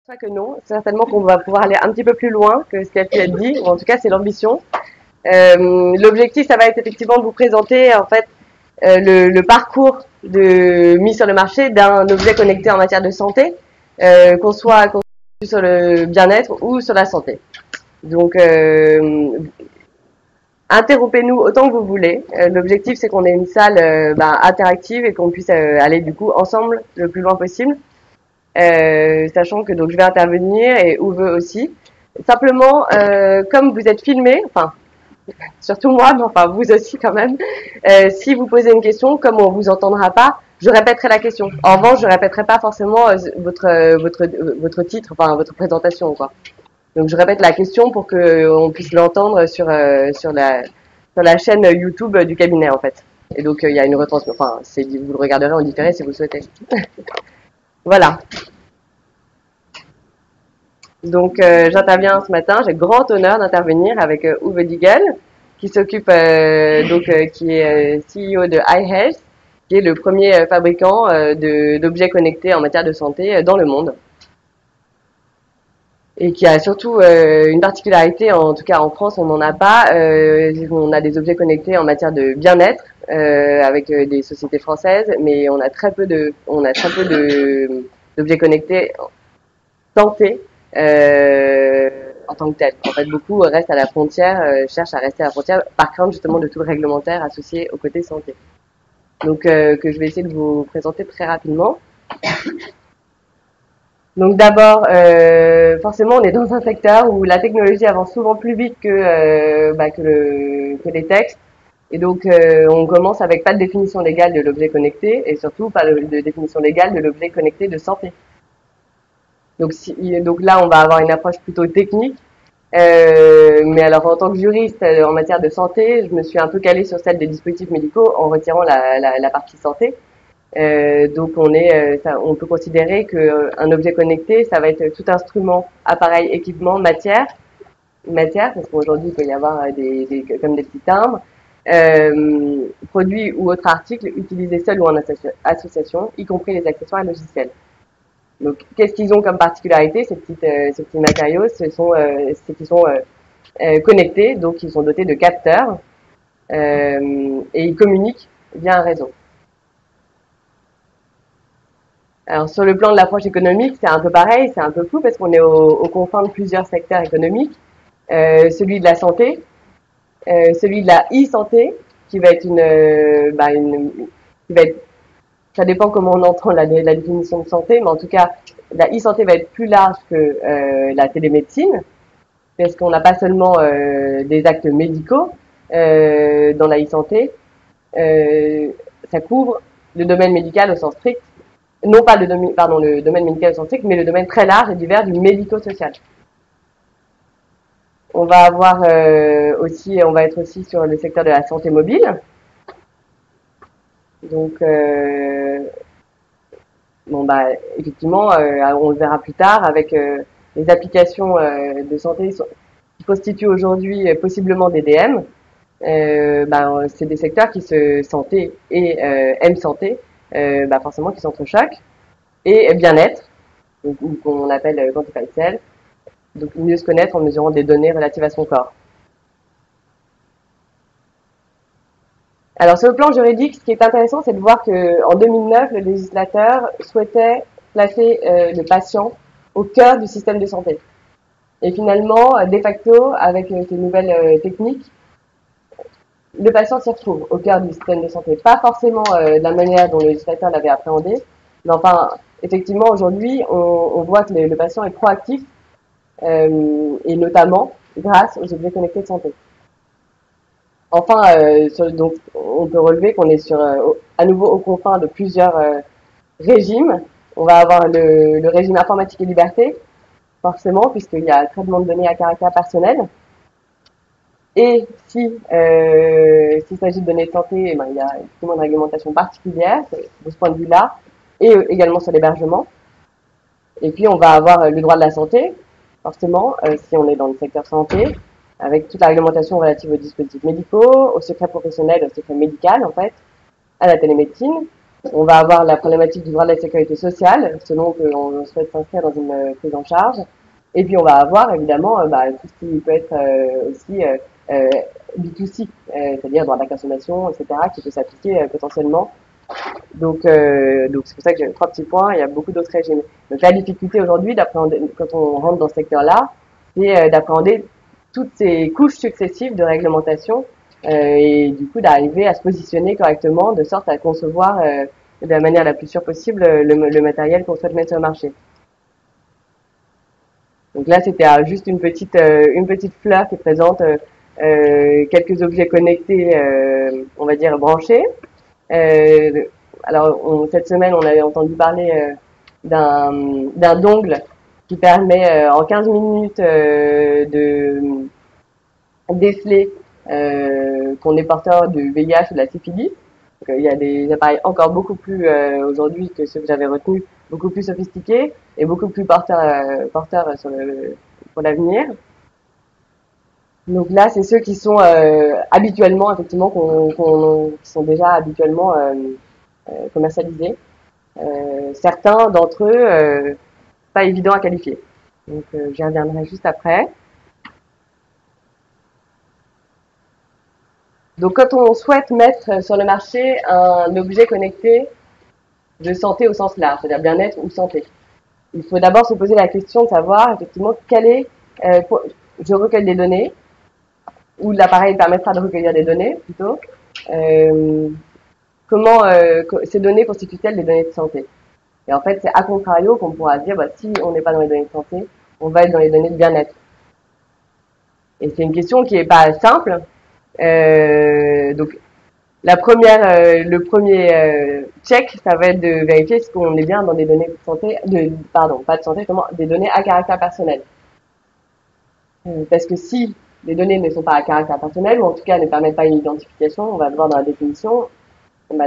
Pas que non, certainement qu'on va pouvoir aller un petit peu plus loin que ce qui a pu être dit, ou en tout cas c'est l'ambition. L'objectif, ça va être effectivement de vous présenter en fait le parcours de mise sur le marché d'un objet connecté en matière de santé, qu'on soit sur le bien-être ou sur la santé. Donc, interrompez-nous autant que vous voulez. L'objectif, c'est qu'on ait une salle interactive et qu'on puisse aller du coup ensemble le plus loin possible. Sachant que donc je vais intervenir et Uwe aussi. Simplement, comme vous êtes filmé, enfin surtout moi, mais enfin vous aussi quand même, si vous posez une question, comme on vous entendra pas, je répéterai la question. En revanche, je répéterai pas forcément votre titre, enfin votre présentation quoi. Donc je répète la question pour que on puisse l'entendre sur la chaîne YouTube du cabinet en fait. Et donc il y a une retransmission. Enfin, vous le regarderez en différé si vous le souhaitez. Voilà. Donc j'interviens ce matin, j'ai le grand honneur d'intervenir avec Uwe Diegel, qui s'occupe qui est CEO de iHealth, qui est le premier fabricant d'objets connectés en matière de santé dans le monde. Et qui a surtout une particularité, en tout cas en France on n'en a pas, on a des objets connectés en matière de bien-être avec des sociétés françaises, mais on a très peu d'objets connectés santé en tant que tel. En fait, beaucoup restent à la frontière, cherchent à rester à la frontière par crainte justement de tout le réglementaire associé au côté santé. Donc, que je vais essayer de vous présenter très rapidement. Donc d'abord, forcément, on est dans un secteur où la technologie avance souvent plus vite que les textes. Et donc, on commence avec pas de définition légale de l'objet connecté et surtout pas de définition légale de l'objet connecté de santé. Donc là, on va avoir une approche plutôt technique. Mais alors, en tant que juriste en matière de santé, je me suis un peu calée sur celle des dispositifs médicaux en retirant la partie santé. Donc, on peut considérer qu'un objet connecté, ça va être tout instrument, appareil, équipement, matière, parce qu'aujourd'hui, il peut y avoir comme des petits timbres, produits ou autres articles utilisés seuls ou en association, y compris les accessoires logiciels. Donc, qu'est-ce qu'ils ont comme particularité, ces petits matériaux? C'est qu'ils sont connectés, donc ils sont dotés de capteurs et ils communiquent via un réseau. Alors, sur le plan de l'approche économique, c'est un peu pareil, c'est un peu flou parce qu'on est aux confins de plusieurs secteurs économiques. Celui de la santé, celui de la e-santé, qui va être qui va être, ça dépend comment on entend la définition de santé, mais en tout cas, la e-santé va être plus large que la télémédecine, parce qu'on n'a pas seulement des actes médicaux dans la e-santé, ça couvre le domaine médical au sens strict, non pas le domaine médical au sens strict, mais le domaine très large et divers du médico-social. On va être aussi sur le secteur de la santé mobile. Donc, effectivement, on le verra plus tard avec les applications de santé qui constituent aujourd'hui possiblement des DM. C'est des secteurs qui se santé et M-santé, forcément qui s'entrechoquent, et bien-être, qu'on appelle Quantified Self, donc mieux se connaître en mesurant des données relatives à son corps. Alors sur le plan juridique, ce qui est intéressant, c'est de voir qu'en 2009, le législateur souhaitait placer le patient au cœur du système de santé. Et finalement, de facto, avec ces nouvelles techniques, le patient s'y retrouve au cœur du système de santé. Pas forcément de la manière dont le législateur l'avait appréhendé, mais enfin, effectivement, aujourd'hui, on voit que le patient est proactif, et notamment grâce aux objets connectés de santé. Enfin, donc, on peut relever qu'on est à nouveau aux confins de plusieurs régimes. On va avoir le régime informatique et liberté, forcément, puisqu'il y a le traitement de données à caractère personnel. Et s'il s'agit de données de santé, il y a effectivement une réglementation particulière de ce point de vue-là, et également sur l'hébergement. Et puis, on va avoir le droit de la santé, forcément, si on est dans le secteur santé, avec toute la réglementation relative aux dispositifs médicaux, au secret professionnel, au secret médical, en fait, à la télémédecine, On va avoir la problématique du droit de la sécurité sociale, selon qu'on souhaite s'inscrire dans une prise en charge. Et puis on va avoir évidemment tout ce qui peut être aussi B2C, c'est-à-dire droit de la consommation, etc., qui peut s'appliquer potentiellement. Donc c'est pour ça que j'ai 3 petits points. Il y a beaucoup d'autres régimes. Donc la difficulté aujourd'hui, quand on rentre dans ce secteur-là, c'est d'appréhender toutes ces couches successives de réglementation et du coup d'arriver à se positionner correctement de sorte à concevoir de la manière la plus sûre possible le matériel qu'on souhaite mettre sur le marché. Donc là, c'était juste une petite fleur qui présente quelques objets connectés, on va dire branchés. Euh, alors, cette semaine, on avait entendu parler d'un dongle qui permet en 15 minutes de déceler qu'on est porteur du VIH ou de la syphilis. Donc, il y a des appareils encore beaucoup plus aujourd'hui que ceux que j'avais retenus, beaucoup plus sophistiqués et beaucoup plus porteurs pour l'avenir. Donc là, c'est ceux qui sont habituellement, effectivement, qui sont déjà habituellement commercialisés. Certains d'entre eux, pas évidents à qualifier. Donc j'y reviendrai juste après. Donc quand on souhaite mettre sur le marché un objet connecté de santé au sens large, c'est-à-dire bien-être ou santé, il faut d'abord se poser la question de savoir effectivement je recueille des données, ou l'appareil permettra de recueillir des données plutôt. Euh, Comment ces données constituent-elles des données de santé? Et en fait, c'est à contrario qu'on pourra dire, si on n'est pas dans les données de santé, on va être dans les données de bien-être. Et c'est une question qui n'est pas simple. Donc, le premier check, ça va être de vérifier si on est bien dans des données de santé, pas de santé, des données à caractère personnel. Parce que si les données ne sont pas à caractère personnel, ou en tout cas ne permettent pas une identification, on va le voir dans la définition,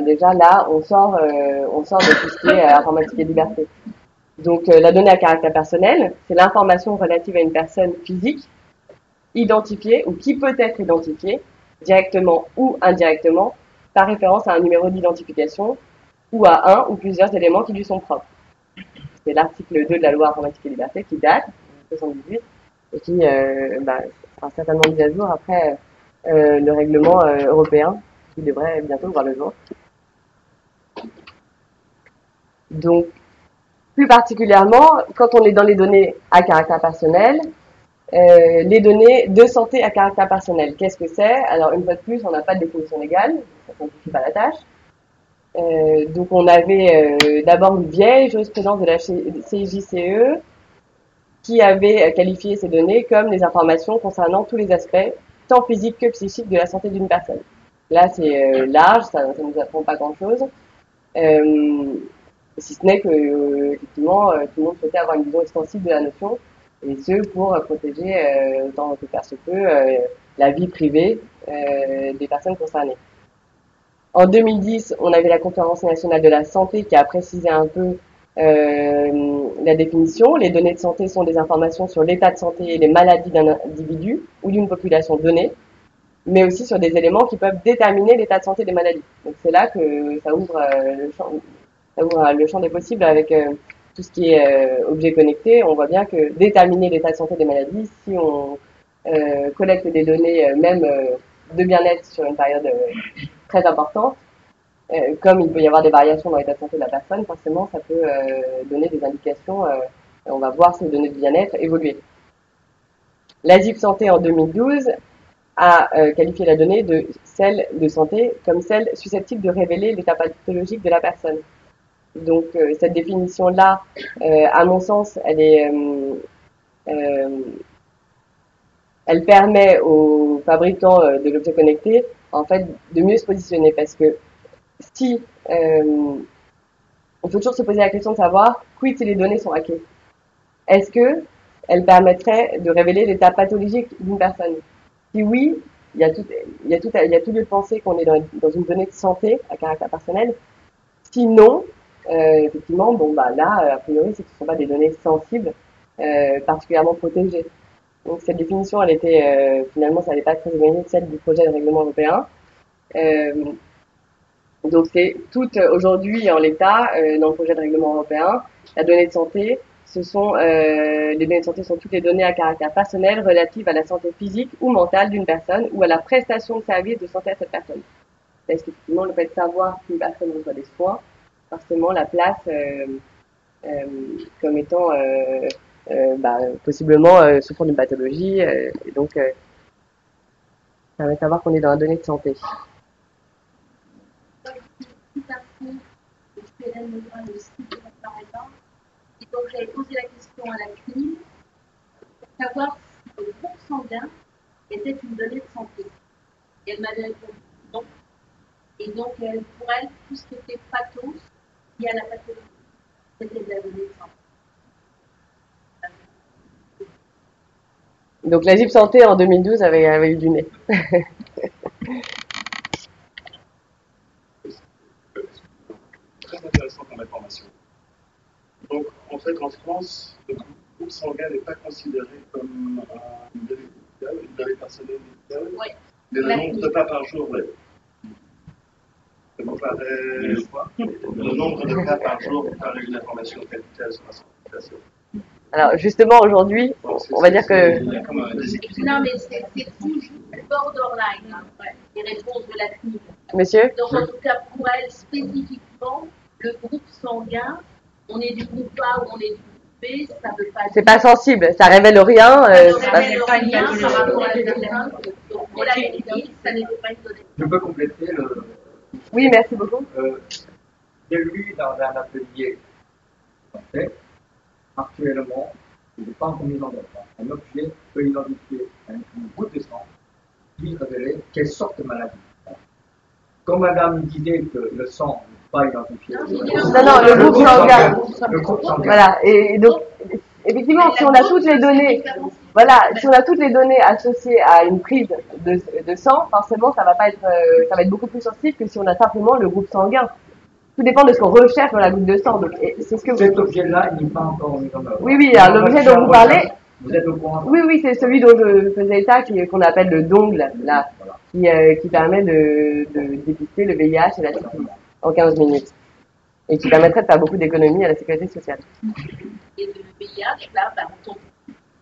déjà là, on sort de tout ce qui est informatique et liberté. Donc la donnée à caractère personnel, c'est l'information relative à une personne physique identifiée ou qui peut être identifiée directement ou indirectement par référence à un numéro d'identification ou à un ou plusieurs éléments qui lui sont propres. C'est l'article 2 de la loi informatique et liberté qui date de 78 et qui sera certainement mis à jour après le règlement européen qui devrait bientôt voir le jour. Donc, plus particulièrement, quand on est dans les données à caractère personnel, les données de santé à caractère personnel, qu'est-ce que c'est? Alors, une fois de plus, on n'a pas de définition légale, ça ne simplifie pas la tâche. Donc, on avait d'abord une vieille jurisprudence de la CJCE qui avait qualifié ces données comme des informations concernant tous les aspects, tant physiques que psychiques, de la santé d'une personne. Là, c'est large, ça ne nous apprend pas grand-chose. Si ce n'est que effectivement tout le monde souhaitait avoir une vision extensive de la notion et ce pour protéger autant que faire se peut la vie privée des personnes concernées. En 2010, on avait la Conférence nationale de la santé qui a précisé un peu la définition. Les données de santé sont des informations sur l'état de santé et les maladies d'un individu ou d'une population donnée, mais aussi sur des éléments qui peuvent déterminer l'état de santé des maladies. Donc c'est là que ça ouvre le champ des possibles avec tout ce qui est objet connecté. On voit bien que déterminer l'état de santé des maladies, si on collecte des données même de bien-être sur une période très importante, comme il peut y avoir des variations dans l'état de santé de la personne, forcément ça peut donner des indications. On va voir ces données de bien-être évoluer. L'ASIP Santé en 2012 a qualifié la donnée de celle de santé comme celle susceptible de révéler l'état pathologique de la personne. Donc cette définition-là, à mon sens, elle permet aux fabricants de l'objet connecté, en fait, de mieux se positionner parce que si on peut toujours se poser la question de savoir quid si les données sont hackées. Est-ce que elles permettraient de révéler l'état pathologique d'une personne? Si oui, il y a tout lieu de penser qu'on est dans une donnée de santé à caractère personnel. Sinon, effectivement, là, a priori, ce ne sont pas des données sensibles, particulièrement protégées. Donc cette définition, elle était finalement, ça n'allait pas être très éloigné de celle du projet de règlement européen. Donc c'est tout aujourd'hui en l'état, dans le projet de règlement européen, la donnée de santé, ce sont les données de santé sont toutes les données à caractère personnel relatives à la santé physique ou mentale d'une personne ou à la prestation de services de santé à cette personne. Parce qu'effectivement, le fait de savoir qu'une personne reçoit des soins, forcément la place euh, comme étant possiblement souffrant d'une pathologie, et donc ça va savoir qu'on est dans la donnée de santé. Et donc j'avais posé la question à la CNIL pour savoir si le groupe sanguin était une donnée de santé. Et elle m'avait répondu non. Et donc pour elle, tout ce qui était pathos lié à la pathologie, c'était de la donnée de santé. Donc la GIP Santé en 2012 avait eu du nez. Très intéressant comme information. Donc, en fait, en France, le groupe sanguin n'est pas considéré comme une donnée médicale, une donnée personnelle médicale, ouais. Mais le nombre de pas par jour, oui. Ça me paraît... Le nombre de cas par jour me paraît une information capitale sur la santé. Alors justement aujourd'hui, on va dire que... Il y a comme un déséquilibre. Non, mais c'est toujours borderline, hein, ouais, les réponses de la CNIL. Monsieur? Donc en tout cas, pour elle, spécifiquement, le groupe sanguin, on est du groupe A ou on est du groupe B, ça ne veut pas dire... C'est pas sensible, ça révèle rien. Ça ne révèle rien par rapport à la personne. Donc pour la CNIL, ça n'était pas une donnée. Je peux compléter le... Oui, merci beaucoup. J'ai lu dans un atelier français, actuellement, il n'est pas encore mis en œuvre. Un objet peut identifier une goutte de sang qui révélait quelle sorte de maladie. Comme madame disait que le sang n'est pas identifié. Non, le groupe sanguin. Le groupe sanguin. Voilà, et donc, effectivement, si on a toutes les données, voilà, si on a toutes les données associées à une prise de sang, forcément, ça va être beaucoup plus sensible que si on a simplement le groupe sanguin. Tout dépend de ce qu'on recherche dans la goutte de sang. Donc, c'est ce que Cet objet-là, il n'est pas encore mis en œuvre. Oui, alors l'objet dont vous parlez. Vous êtes au courant? Oui, c'est celui dont je faisais état, qu'on appelle le dongle, là, qui permet de dépister le VIH et la syphilis en 15 minutes. Et qui permettrait de faire beaucoup d'économies à la sécurité sociale. Et le VIH, là, on tombe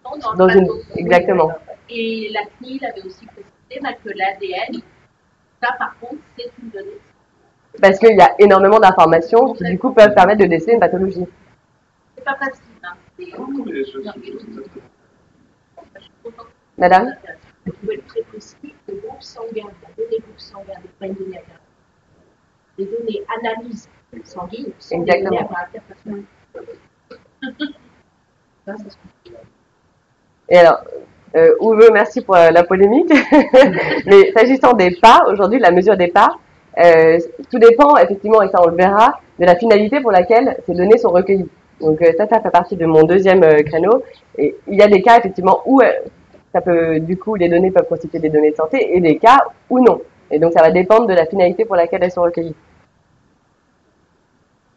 dans le pathos. Exactement. Et la CNIL avait aussi précisé que l'ADN, ça par contre, c'est une donnée. Parce qu'il y a énormément d'informations qui du coup peuvent permettre de déceler une pathologie. C'est pas facile, hein. Madame? Vous pouvez être très précis, le groupe sanguin, la donnée groupe sanguin n'est pas une donnée à caractère. Les données analyses sanguines sont des données à caractère personnel. Ça, c'est ce que... Et alors, Uwe, merci pour la polémique. Mais s'agissant des pas, aujourd'hui, la mesure des pas, tout dépend, effectivement, et ça on le verra, de la finalité pour laquelle ces données sont recueillies. Donc ça fait partie de mon deuxième créneau. Et il y a des cas, effectivement, où ça peut, du coup, les données peuvent constituer des données de santé, et des cas où non. Et donc ça va dépendre de la finalité pour laquelle elles sont recueillies.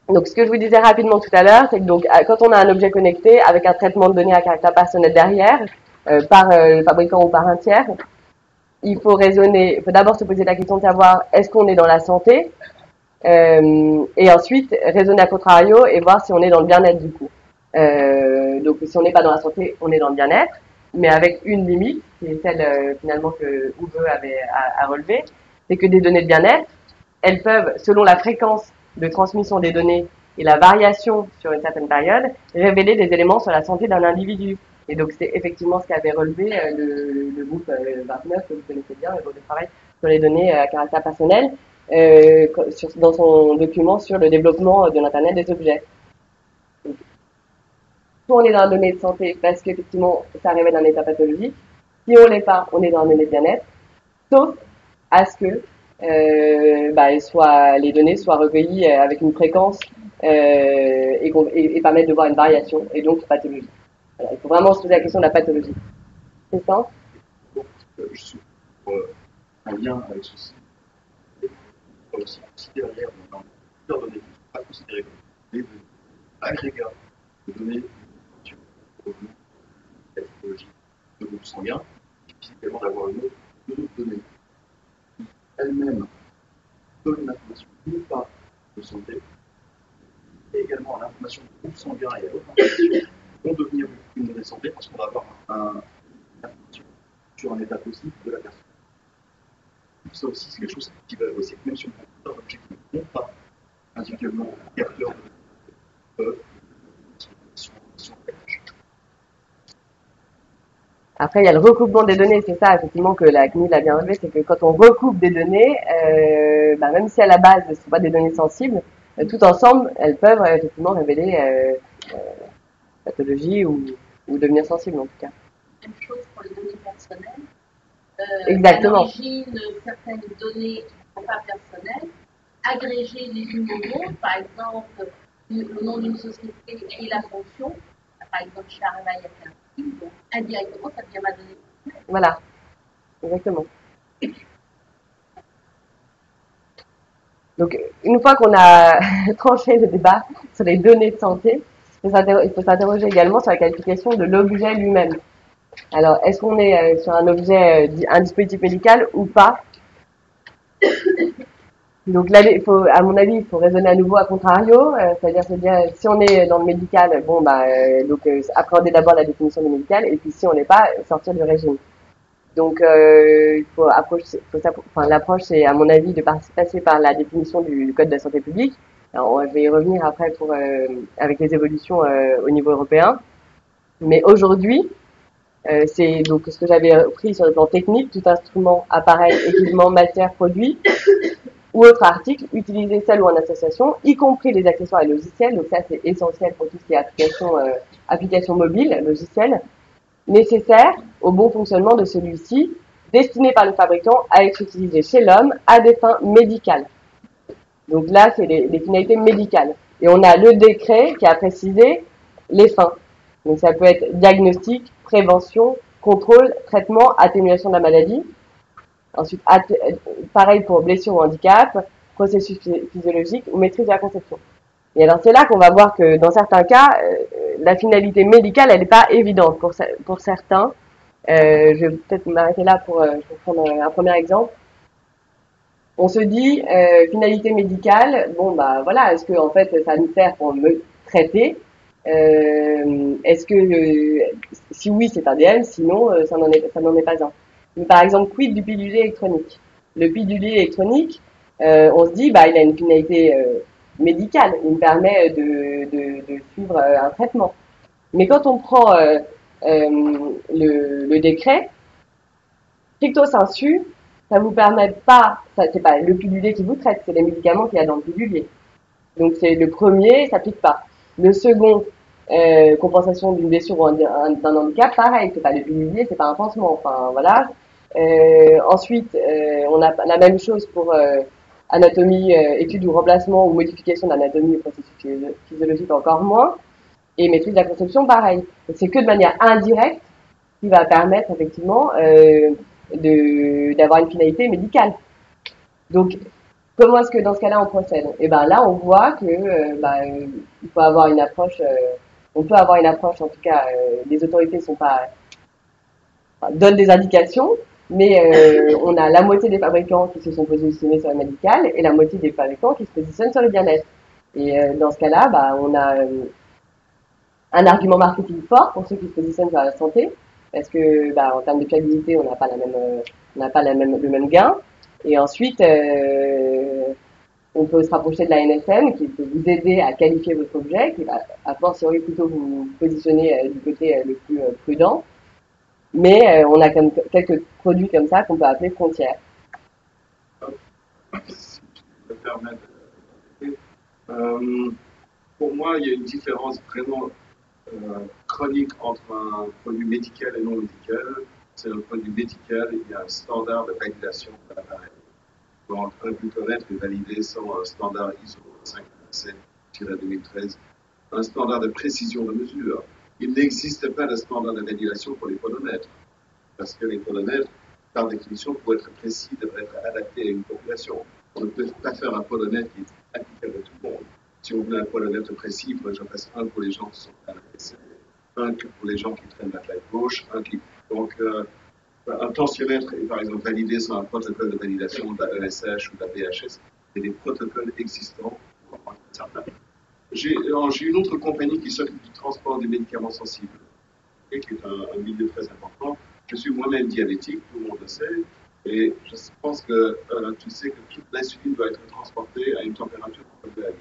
Donc, ce que je vous disais rapidement tout à l'heure, c'est que donc, quand on a un objet connecté avec un traitement de données à caractère personnel derrière, par le fabricant ou par un tiers, il faut d'abord se poser la question de savoir est-ce qu'on est dans la santé, et ensuite raisonner à contrario et voir si on est dans le bien-être du coup. Donc, si on n'est pas dans la santé, on est dans le bien-être, mais avec une limite, qui est celle finalement que Uwe a relevé, c'est que des données de bien-être, elles peuvent, selon la fréquence de transmission des données et la variation sur une certaine période, révéler des éléments sur la santé d'un individu. Et donc, c'est effectivement ce qu'avait relevé le groupe 29, que vous connaissez bien, le groupe de travail sur les données à caractère personnel, dans son document sur le développement de l'Internet des objets. Donc, soit on est dans la donnée de santé parce qu'effectivement, ça révèle un état pathologique. Si on l'est pas, on est dans la donnée de bien-être. Sauf à ce que les données soient recueillies avec une fréquence et permettent de voir une variation et donc pathologie. Voilà, il faut vraiment se poser la question de la pathologie. C'est ça? Je suis en lien avec ceci. Il faut aussi considérer dans plusieurs données qui ne sont pas considérées comme des données agrégats de données sur le groupe, la typologie, le groupe sanguin, il suffit également d'avoir une autre donnée qui elle-même donne une information pour avoir sur un état possible de la personne. Ça aussi, c'est quelque chose qui va aussi, même si on prend un objet qui ne compte pas individuellement, capteur de sur la tâche. Après, il y a le recoupement des données, c'est ça effectivement que la CNIL a bien relevé, c'est que quand on recoupe des données, même si à la base ce ne sont pas des données sensibles, tout ensemble, elles peuvent effectivement révéler pathologie ou devenir sensibles en tout cas. Même chose pour les données personnelles. Exactement. À l'origine, certaines données qui ne sont pas personnelles, agréger les numéros, par exemple le nom d'une société et la fonction, par exemple chez Areva, il y a plein de films, donc indirectement, ça devient ma donnée personnelle. Voilà, exactement. Donc, une fois qu'on a tranché le débat sur les données de santé, il faut s'interroger également sur la qualification de l'objet lui-même. Alors, est-ce qu'on est sur un objet, un dispositif médical ou pas? Donc là, à mon avis, il faut raisonner à nouveau à contrario, c'est-à-dire se dire si on est dans le médical, bon appréhender d'abord la définition du médical, et puis si on n'est pas, sortir du régime. Donc il faut l'approche c'est à mon avis de passer par la définition du code de la santé publique. Alors, je vais y revenir après avec les évolutions au niveau européen. Mais aujourd'hui, c'est donc ce que j'avais pris sur le plan technique, tout instrument, appareil, équipement, matière, produit ou autre article utilisé seul ou en association, y compris les accessoires et logiciels. Donc ça, c'est essentiel pour tout ce qui est application mobile, logiciel, nécessaire au bon fonctionnement de celui-ci, destiné par le fabricant à être utilisé chez l'homme à des fins médicales. Donc là, c'est les finalités médicales. Et on a le décret qui a précisé les fins. Donc ça peut être diagnostic, prévention, contrôle, traitement, atténuation de la maladie. Ensuite, pareil pour blessure ou handicap, processus physiologique ou maîtrise de la conception. Et alors c'est là qu'on va voir que dans certains cas, la finalité médicale, elle n'est pas évidente pour certains. Je vais peut-être m'arrêter là pour prendre un premier exemple. On se dit finalité médicale, bon bah voilà, est-ce que en fait ça va nous sert pour me traiter? Est-ce que si oui c'est un DM, sinon ça n'en est pas un. Mais par exemple, quid du pilulier électronique? Le pilulier électronique, on se dit bah il a une finalité médicale, il me permet de suivre un traitement. Mais quand on prend le décret, stricto sensu, ça vous permet pas, c'est pas le pilulier qui vous traite, c'est les médicaments qu'il y a dans le pilulier. Donc c'est le premier, ça s'applique pas. Le second, compensation d'une blessure ou d'un handicap, pareil, c'est pas le pilulier, c'est pas un pansement, enfin voilà. Ensuite, on a la même chose pour anatomie, étude ou remplacement ou modification d'anatomie ou processus physiologique encore moins. Et maîtrise de la conception, pareil. C'est que de manière indirecte qui va permettre effectivement d'avoir une finalité médicale. Donc, comment est-ce que dans ce cas-là on procède? Et ben là, on voit que il faut avoir une approche. On peut avoir une approche, en tout cas, les autorités sont pas donnent des indications, mais on a la moitié des fabricants qui se sont positionnés sur le médical et la moitié des fabricants qui se positionnent sur le bien-être. Et dans ce cas-là, on a un argument marketing fort pour ceux qui se positionnent sur la santé, parce que en termes de fiabilité, on n'a pas le même gain. Et ensuite, on peut se rapprocher de la NSM qui peut vous aider à qualifier votre objet, qui va a fortiori plutôt vous positionner du côté le plus prudent. Mais on a quelques produits comme ça qu'on peut appeler frontières. Si je peux me permettre. Pour moi, il y a une différence vraiment chronique entre un produit médical et non médical. C'est un produit médical, il y a un standard de validation de l'appareil. Donc, un gluconètre est validé selon un standard ISO 527-2013, un standard de précision de mesure. Il n'existe pas de standard de validation pour les podomètres, parce que les podomètres, par définition, pour être précis, devraient être adaptés à une population. On ne peut pas faire un podomètre qui est applicable à tout le monde. Si on veut un podomètre précis, il faudrait que j'en fasse un pour les gens qui sont à la PC, un pour les gens qui traînent la tête gauche, donc un tensiomètre est par exemple validé sur un protocole de validation de la ESH ou de la BHS. Il y a des protocoles existants pour certains. J'ai une autre compagnie qui s'occupe du transport des médicaments sensibles. santé, qui est un milieu très important. Je suis moi-même diabétique, tout le monde le sait, et je pense que tu sais que toute l'insuline doit être transportée à une température de 8,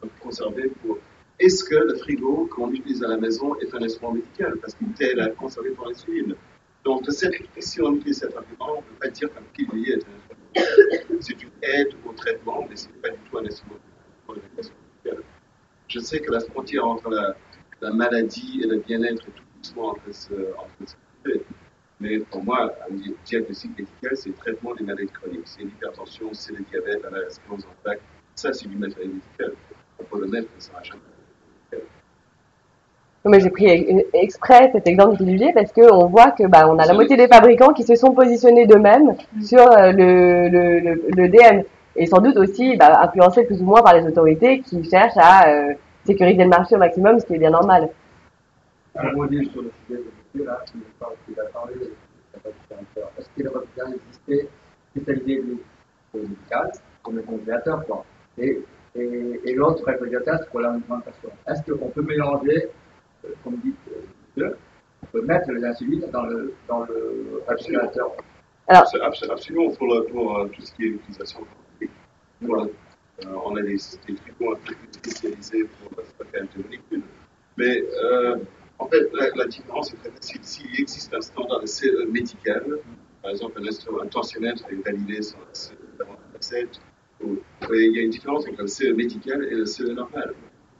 donc conservée pour. Est-ce que le frigo qu'on utilise à la maison est un instrument médical? Parce qu'il t'aide à conserver ton insuline. Donc, si on utilise cet argument, on ne peut pas dire qu'un pilier est un instrument médical. C'est une aide au traitement, mais ce n'est pas du tout un instrument pour l'éducation médicale. Je sais que la frontière entre la maladie et le bien-être est tout doucement entre ces deux. Mais pour moi, un diagnostic médical, c'est le traitement des maladies chroniques. C'est l'hypertension, c'est le diabète, la sclérose en plaques. Ça, c'est du matériel médical. Pour le mettre, ça ne sera jamais. Mais j'ai pris exprès cet exemple d'Olivier parce qu'on voit que on a la moitié des fabricants qui se sont positionnés d'eux-mêmes sur le DM et sans doute aussi influencés plus ou moins par les autorités qui cherchent à sécuriser le marché au maximum, ce qui est bien normal. Un mot dire sur le sujet de monsieur là, qui a parlé, est-ce qu'il aurait bien existé spécialisé médical comme le congélateur quoi, et l'autre réfrigérateur c'est pour l'alimentation. Est-ce qu'on peut mélanger comme dit on peut mettre les insulines dans le réfrigérateur? Alors, absolument pour tout ce qui est utilisation. On a des frigos un peu plus spécialisés pour stocker de molécules. Mais en fait, la différence est très facile. S'il existe un standard de CE médical, par exemple un tensiomètre est validé sur la CE 7, il y a une différence entre le CE médical et le CE normal.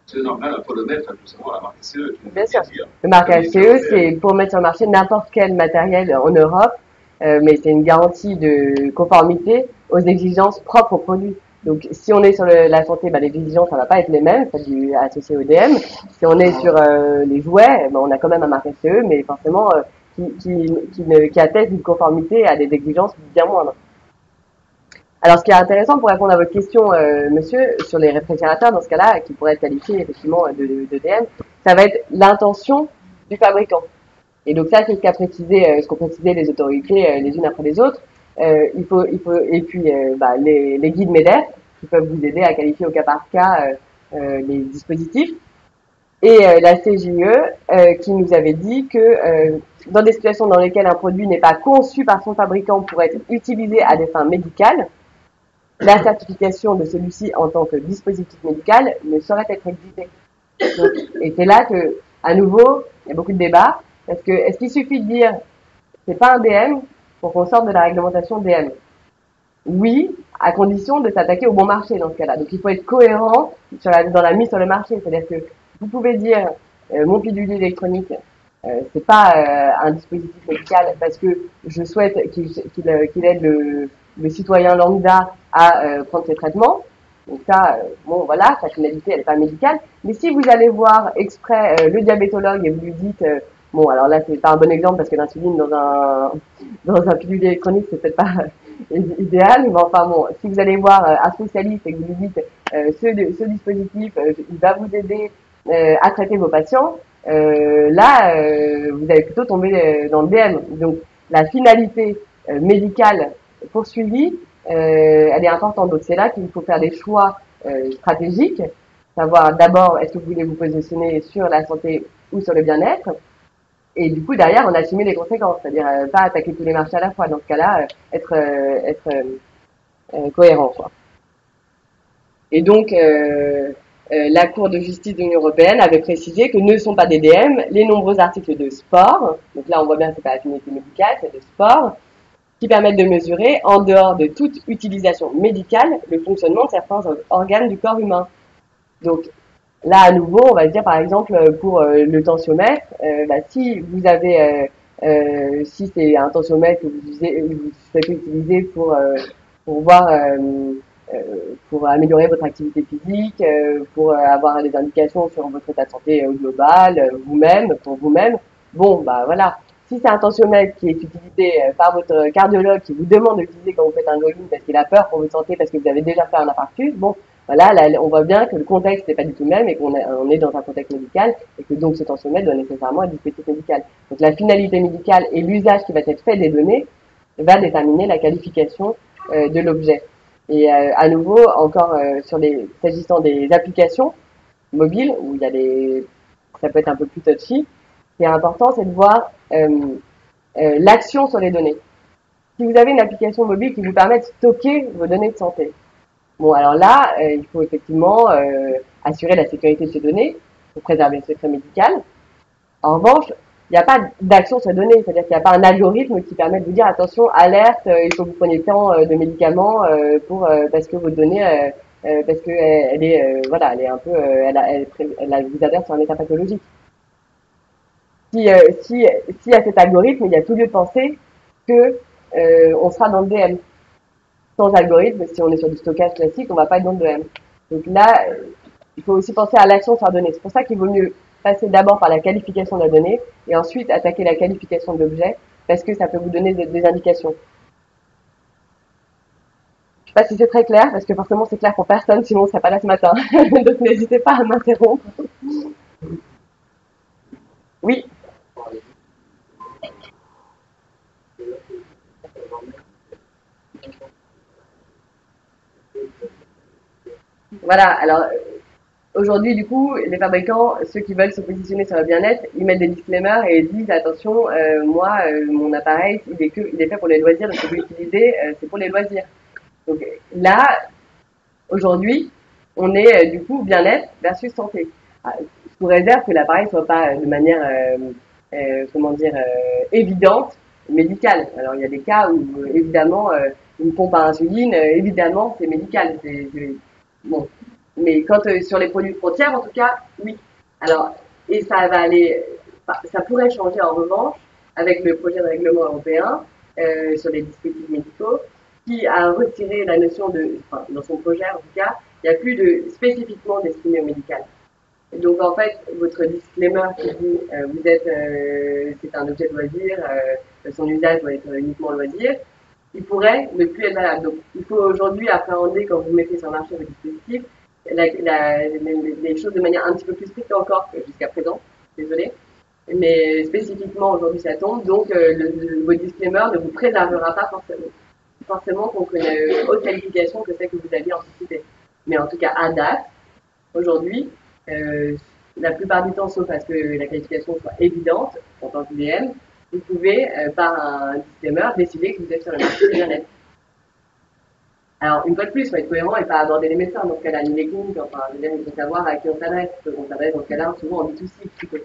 C'est normal, il faut le mettre tout simplement à la marque CE. Bien sûr. Le marquage CE, c'est pour mettre sur le marché n'importe quel matériel en Europe, mais c'est une garantie de conformité aux exigences propres au produit. Donc, si on est sur la santé, les exigences, ça va pas être les mêmes, c'est associé au DM. Si on est sur les jouets, on a quand même un marquage CE, mais forcément qui atteste d'une conformité à des exigences bien moindres. Alors, ce qui est intéressant pour répondre à votre question, monsieur, sur les réfrigérateurs, dans ce cas-là, qui pourraient être qualifiés effectivement de DM, ça va être l'intention du fabricant. Et donc ça, c'est ce qu'a précisé, ce qu'ont précisé les autorités les unes après les autres. Il faut, et puis les guides MEDEF qui peuvent vous aider à qualifier au cas par cas les dispositifs. Et la CGE qui nous avait dit que dans des situations dans lesquelles un produit n'est pas conçu par son fabricant pour être utilisé à des fins médicales, la certification de celui-ci en tant que dispositif médical ne saurait être exigée. Et c'est là que, à nouveau, il y a beaucoup de débats, parce que est-ce qu'il suffit de dire c'est pas un DM pour qu'on sorte de la réglementation DM? Oui, à condition de s'attaquer au bon marché dans ce cas-là. Donc il faut être cohérent dans la mise sur le marché, c'est-à-dire que vous pouvez dire mon pilulier électronique c'est pas un dispositif médical parce que je souhaite qu'il aide le citoyen lambda à prendre ses traitements. Donc ça, voilà, sa finalité, elle n'est pas médicale. Mais si vous allez voir exprès le diabétologue et vous lui dites, alors là, c'est pas un bon exemple parce que l'insuline dans un pilulier électronique, c'est peut-être pas idéal. Mais enfin si vous allez voir un spécialiste et que vous lui dites, ce dispositif, il va vous aider à traiter vos patients, vous allez plutôt tomber dans le DM. Donc, la finalité médicale poursuivie, elle est importante. Donc, c'est là qu'il faut faire des choix stratégiques, savoir d'abord est-ce que vous voulez vous positionner sur la santé ou sur le bien-être, et du coup derrière on assume les conséquences, c'est-à-dire pas attaquer tous les marchés à la fois. Dans ce cas-là, être cohérent, quoi. Et donc la Cour de justice de l'Union européenne avait précisé que ne sont pas des DM les nombreux articles de sport, donc là on voit bien que c'est pas la finalité médicale, c'est de sport, qui permettent de mesurer, en dehors de toute utilisation médicale, le fonctionnement de certains organes du corps humain. Donc là à nouveau, on va dire par exemple pour le tensiomètre, si vous avez, si c'est un tensiomètre que vous souhaitez utiliser pour voir pour améliorer votre activité physique, pour avoir des indications sur votre état de santé global, pour vous-même. Voilà. Si c'est un tensiomètre qui est utilisé par votre cardiologue qui vous demande de l'utiliser quand vous faites un jogging parce qu'il a peur pour votre santé parce que vous avez déjà fait un infarctus, là, on voit bien que le contexte n'est pas du tout le même et qu'on est dans un contexte médical et que donc ce tensiomètre doit nécessairement être dispositif médical. Donc la finalité médicale et l'usage qui va être fait des données va déterminer la qualification de l'objet. Et à nouveau, encore s'agissant des applications mobiles, où ça peut être un peu plus touchy, qui est important, c'est de voir l'action sur les données. Si vous avez une application mobile qui vous permet de stocker vos données de santé, bon, alors là, il faut effectivement assurer la sécurité de ces données pour préserver le secret médical. En revanche, il n'y a pas d'action sur les données, c'est-à-dire qu'il n'y a pas un algorithme qui permet de vous dire attention, alerte, il faut que vous preniez tant de médicaments parce que votre donnée, parce que elle est voilà, elle est un peu, elle vous alerte sur un état pathologique. Si y a cet algorithme, il y a tout lieu de penser que on sera dans le DM. Sans algorithme, si on est sur du stockage classique, on va pas être dans le DM. Donc là, il faut aussi penser à l'action sur la donnée. C'est pour ça qu'il vaut mieux passer d'abord par la qualification de la donnée et ensuite attaquer la qualification de l'objet parce que ça peut vous donner des indications. Je sais pas si c'est très clair parce que forcément c'est clair pour personne, sinon on serait pas là ce matin. Donc n'hésitez pas à m'interrompre. Oui. Voilà, alors aujourd'hui, du coup, les fabricants, ceux qui veulent se positionner sur le bien-être, ils mettent des disclaimers et ils disent attention, moi, mon appareil, il est fait pour les loisirs, donc si vous l'utilisez, c'est pour les loisirs. Donc là, aujourd'hui, on est du coup bien-être versus santé. Sous réserve que l'appareil soit pas de manière, comment dire, évidente, médicale. Alors il y a des cas où évidemment une pompe à insuline, évidemment c'est médical. Bon, mais quand sur les produits frontières, en tout cas, oui. Alors et ça va aller, ça pourrait changer en revanche avec le projet de règlement européen sur les dispositifs médicaux qui a retiré la notion de, enfin, dans son projet en tout cas, il n'y a plus de spécifiquement destiné au médical. Donc en fait, votre disclaimer qui dit vous êtes, c'est un objet de loisir, son usage doit être uniquement loisir, il pourrait ne plus être valable. Donc il faut aujourd'hui appréhender quand vous mettez sur le marché votre dispositif les choses de manière un petit peu plus stricte encore que jusqu'à présent. Désolé. Mais spécifiquement aujourd'hui ça tombe, donc votre disclaimer ne vous préservera pas forcément contre une haute qualification que celle que vous aviez anticipée. Mais en tout cas à date, aujourd'hui, la plupart du temps, sauf à ce que la qualification soit évidente en tant que VM, vous pouvez, par un disclaimer, décider que vous êtes sur le marché du bien-être. Alors, une fois de plus, il faut être cohérent et pas aborder les médecins dans ce cas-là, ni les cliniques, enfin, il faut savoir à qui on s'adresse. On s'adresse dans ce cas-là souvent en B2C plutôt.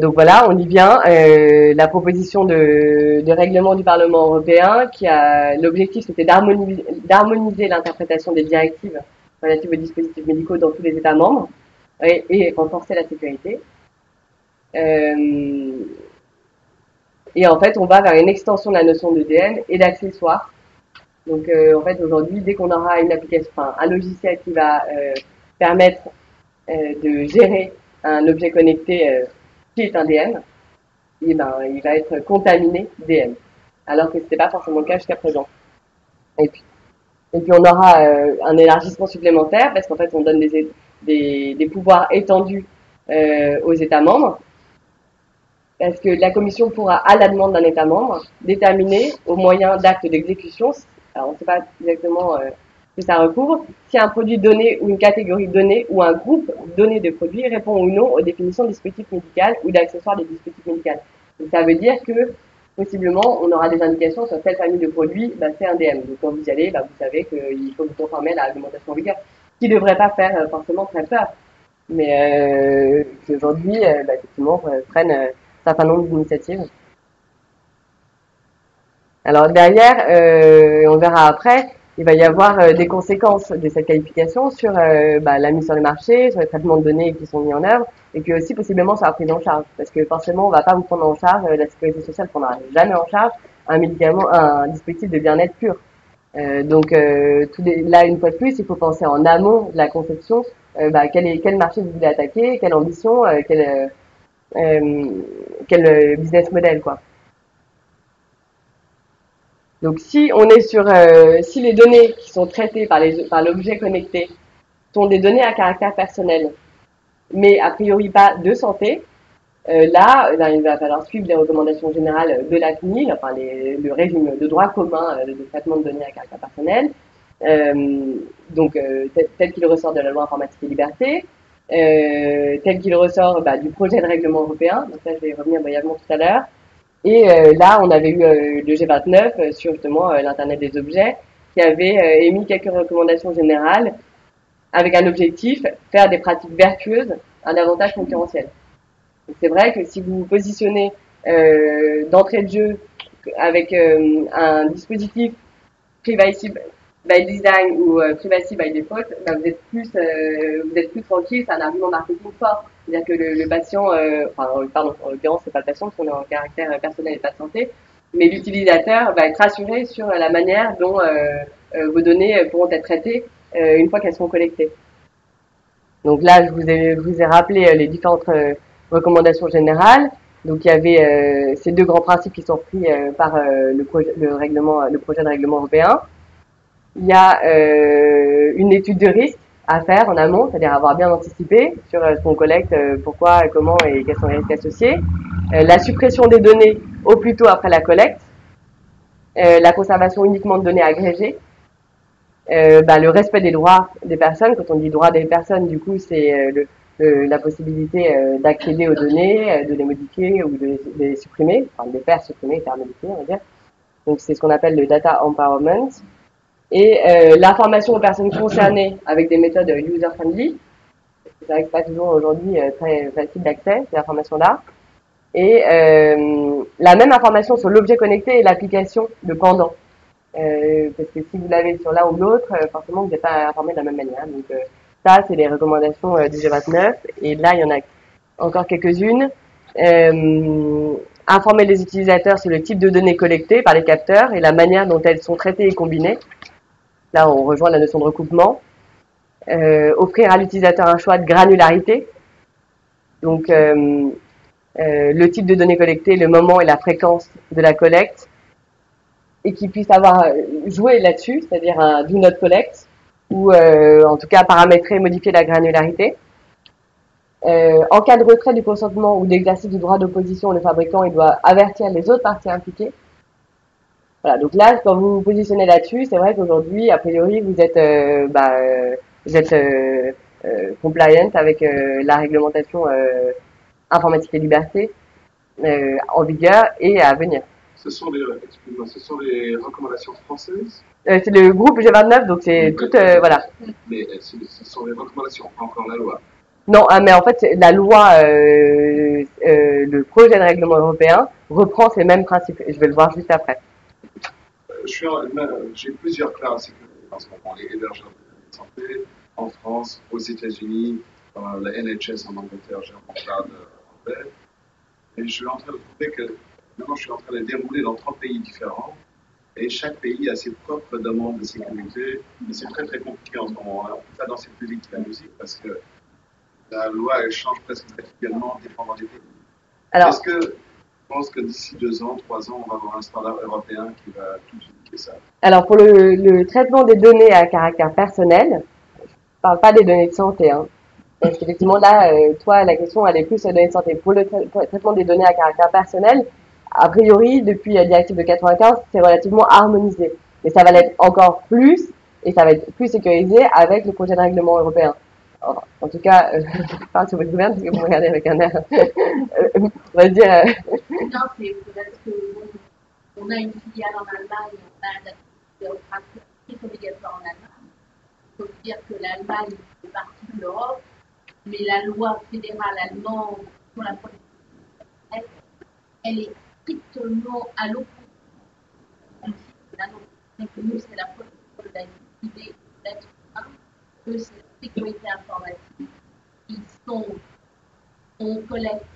Donc voilà, on y vient. La proposition de règlement du Parlement européen qui a l'objectif c'était d'harmoniser l'interprétation des directives relatives aux dispositifs médicaux dans tous les États membres et renforcer la sécurité. Et en fait, on va vers une extension de la notion d'EDM et d'accessoires. Donc en fait, aujourd'hui, dès qu'on aura une application, enfin un logiciel qui va permettre de gérer un objet connecté qui est un DM, et ben, il va être contaminé DM, alors que ce n'était pas forcément le cas jusqu'à présent. Et puis on aura un élargissement supplémentaire parce qu'en fait, on donne des pouvoirs étendus aux États membres, parce que la Commission pourra, à la demande d'un État membre, déterminer au moyen d'actes d'exécution, alors on ne sait pas exactement que ça recouvre, si un produit donné ou une catégorie donnée ou un groupe donné de produits répond ou non aux définitions de dispositifs médicaux ou d'accessoires des dispositifs médicaux. Donc ça veut dire que possiblement on aura des indications sur telle famille de produits, bah, c'est un DM. Donc quand vous y allez, bah, vous savez qu'il faut vous conformer à la réglementation en vigueur, qui ne devrait pas faire forcément très peur, mais qui aujourd'hui bah, effectivement prennent un certain nombre d'initiatives. Alors derrière, on verra après, il va y avoir des conséquences de cette qualification sur la mise sur le marché, sur les traitements de données qui sont mis en œuvre, et puis aussi possiblement sur la prise en charge, parce que forcément on va pas vous prendre en charge, la sécurité sociale ne prendra jamais en charge un médicament, un dispositif de bien-être pur. Là une fois de plus, il faut penser en amont de la conception, quel marché vous voulez attaquer, quelle ambition, quel business model quoi. Donc si on est sur si les données qui sont traitées par l'objet connecté sont des données à caractère personnel, mais a priori pas de santé, là il va falloir suivre les recommandations générales de la CNIL, enfin le régime de droit commun de traitement de données à caractère personnel, tel qu'il ressort de la loi informatique et liberté, tel qu'il ressort du projet de règlement européen. Donc là, je vais y revenir brièvement tout à l'heure. Et là, on avait eu le G29 sur justement l'Internet des objets, qui avait émis quelques recommandations générales avec un objectif, faire des pratiques vertueuses un avantage concurrentiel. C'est vrai que si vous vous positionnez d'entrée de jeu avec un dispositif privacy by design ou privacy by default, vous êtes plus tranquille, c'est un argument marketing fort. C'est-à-dire que le patient, pardon, en l'occurrence c'est pas le patient parce qu'on est en caractère personnel et pas de santé, mais l'utilisateur va être rassuré sur la manière dont vos données pourront être traitées une fois qu'elles seront collectées. Donc là, je vous ai rappelé les différentes recommandations générales. Donc il y avait ces deux grands principes qui sont repris par le projet de règlement européen. Il y a une étude de risque à faire en amont, c'est-à-dire avoir bien anticipé sur ce qu'on collecte, pourquoi, comment et quels sont les risques associés. La suppression des données au plus tôt après la collecte. La conservation uniquement de données agrégées. Le respect des droits des personnes. Quand on dit droits des personnes, du coup, c'est la possibilité d'accéder aux données, de les modifier ou de les supprimer, enfin de les faire supprimer, faire modifier, on va dire. Donc c'est ce qu'on appelle le data empowerment. Et l'information aux personnes concernées avec des méthodes user-friendly. C'est vrai que c'est pas toujours aujourd'hui très facile d'accès, ces informations-là. Et la même information sur l'objet connecté et l'application de pendant. Parce que si vous l'avez sur l'un ou l'autre, forcément vous n'êtes pas informé de la même manière. Donc ça, c'est les recommandations du G29. Et là, il y en a encore quelques-unes. Informer les utilisateurs sur le type de données collectées par les capteurs et la manière dont elles sont traitées et combinées. Là, on rejoint la notion de recoupement. Offrir à l'utilisateur un choix de granularité. Donc, le type de données collectées, le moment et la fréquence de la collecte. Et qui puisse avoir joué là-dessus, c'est-à-dire un do not collect, ou en tout cas paramétrer et modifier la granularité. En cas de retrait du consentement ou d'exercice du droit d'opposition, le fabricant il doit avertir les autres parties impliquées. Voilà, donc là, quand vous vous positionnez là-dessus, c'est vrai qu'aujourd'hui, a priori, vous êtes compliant avec la réglementation informatique et liberté en vigueur et à venir. Ce sont les recommandations françaises. C'est le groupe G29, donc c'est tout, voilà. Mais ce sont les recommandations, pas encore la loi. Non, mais en fait, la loi, le projet de règlement européen reprend ces mêmes principes. Et je vais le voir juste après. J'ai plusieurs classes en ce moment, les hébergeurs de santé en France, aux États-Unis, la NHS en Angleterre, j'ai un cloud anglais. Et je suis en train de trouver que maintenant je suis en train de dérouler dans 30 pays différents. Et chaque pays a ses propres demandes de sécurité. Et c'est très très compliqué en ce moment. En tout cas, dans cette musique, la musique, parce que la loi elle change presque actuellement dépendant des pays. Alors, est-ce que tu penses que d'ici 2 ans, 3 ans, on va avoir un standard européen qui va tout unifier ça? Alors, pour le traitement des données à caractère personnel, je parle pas des données de santé, hein. Parce qu'effectivement, là, toi, la question, elle est plus données de santé. Pour le traitement des données à caractère personnel, a priori, depuis la directive de 95, c'est relativement harmonisé. Mais ça va l'être encore plus, et ça va être plus sécurisé avec le projet de règlement européen. En tout cas, je parle sur votre gouverne parce que vous me regardez avec un air. On va dire. Non, c'est peut-être qu'on a une filiale en Allemagne, on a un activité qui est obligatoire en Allemagne. Il faut dire que l'Allemagne fait partie de l'Europe, mais la loi fédérale allemande sur la protection, elle est strictement à l'opposé. Nous, c'est la protection de la vie de l'être humain, eux, c'est la sécurité informatique. On collecte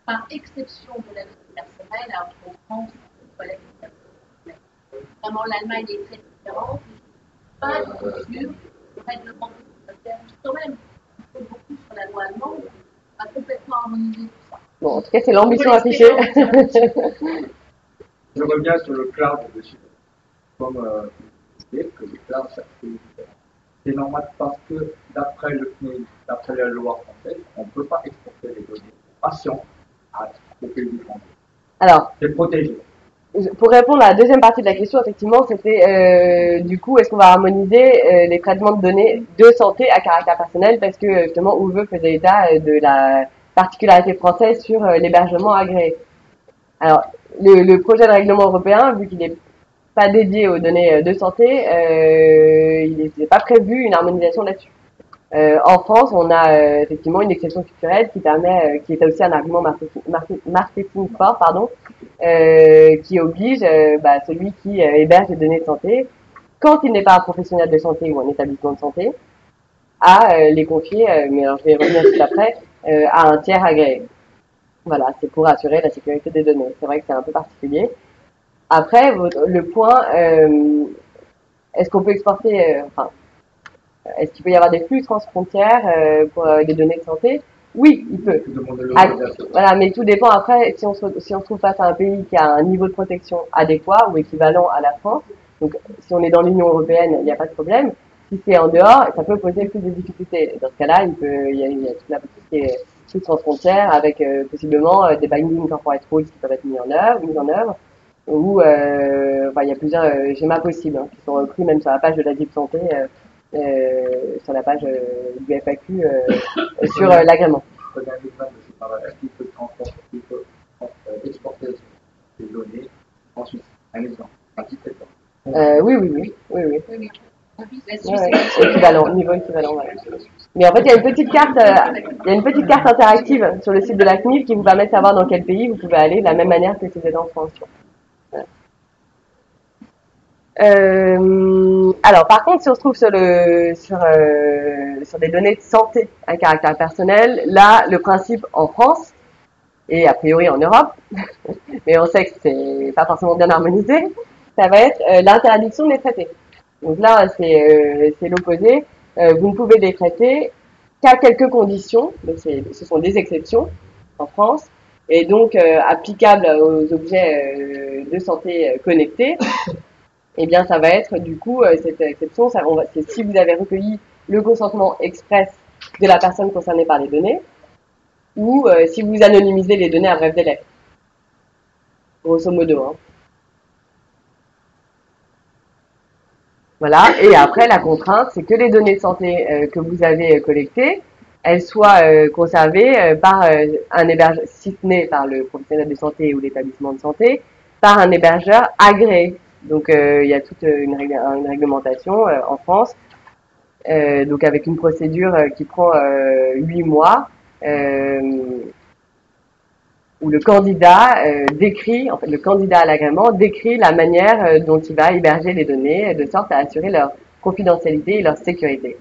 par exception de la vie personnelle, alors qu'en France, on collecte vraiment l'Allemagne est très différente. Pas de mesure de règlement communautaire, quand même, il faut beaucoup sur la loi allemande, pas complètement harmoniser tout ça. Bon, en tout cas, c'est l'ambition affichée. Je reviens sur le cloud de suite. Comme que le cloud, ça fait différent. C'est normal parce que d'après le CNIL, d'après la loi française, on ne peut pas exporter les données patients au pays étranger. Alors, c'est protégé. pour répondre à la deuxième partie de la question, effectivement, c'était du coup, est-ce qu'on va harmoniser les traitements de données de santé à caractère personnel, parce que justement, Uwe faisait état de la particularité française sur l'hébergement agréé. Alors, le projet de règlement européen, vu qu'il n'est pas dédié aux données de santé, il n'est pas prévu une harmonisation là-dessus. En France, on a effectivement une exception culturelle qui permet, qui est aussi un argument marketing fort, pardon, qui oblige celui qui héberge les données de santé, quand il n'est pas un professionnel de santé ou un établissement de santé, à les confier, mais alors je vais y revenir juste après, à un tiers agréé. Voilà, c'est pour assurer la sécurité des données. C'est vrai que c'est un peu particulier. Après, le point, est-ce qu'on peut exporter, est-ce qu'il peut y avoir des flux transfrontières pour des données de santé? Oui, il peut. Voilà, mais tout dépend après si on se trouve face à un pays qui a un niveau de protection adéquat ou équivalent à la France. Donc, si on est dans l'Union européenne, il n'y a pas de problème. Si c'est en dehors, ça peut poser plus de difficultés. Dans ce cas-là, il y a toute la possibilité flux transfrontières avec possiblement des binding corporate rules qui peuvent être mis en œuvre. Ou il y a plusieurs schémas possibles qui sont repris même sur la page de la DIP Santé. Sur la page du FAQ sur l'agrément. Est-ce qu'il peut exporter des données en Suisse? Un exemple, un petit exemple. Oui. Équivalent, niveau équivalent. Ouais. Mais en fait, il y a une petite carte interactive sur le site de la CNIL qui vous permet de savoir dans quel pays vous pouvez aller de la même manière que si vous êtes en France. Voilà. Alors, par contre, si on se trouve sur des données de santé à caractère personnel, là, le principe en France, et a priori en Europe, mais on sait que c'est pas forcément bien harmonisé, ça va être l'interdiction de les traiter. Donc là, c'est l'opposé. Vous ne pouvez les traiter qu'à quelques conditions, donc ce sont des exceptions en France, et donc applicables aux objets de santé connectés. Eh bien, ça va être du coup cette exception, c'est si vous avez recueilli le consentement express de la personne concernée par les données, ou si vous anonymisez les données à bref délai. Grosso modo. Hein. Voilà. Et après, la contrainte, c'est que les données de santé que vous avez collectées, elles soient conservées par un hébergeur, si ce n'est par le professionnel de santé ou l'établissement de santé, par un hébergeur agréé. Donc il y a toute une réglementation en France, donc avec une procédure qui prend 8 mois, où le candidat le candidat à l'agrément décrit la manière dont il va héberger les données de sorte à assurer leur confidentialité et leur sécurité.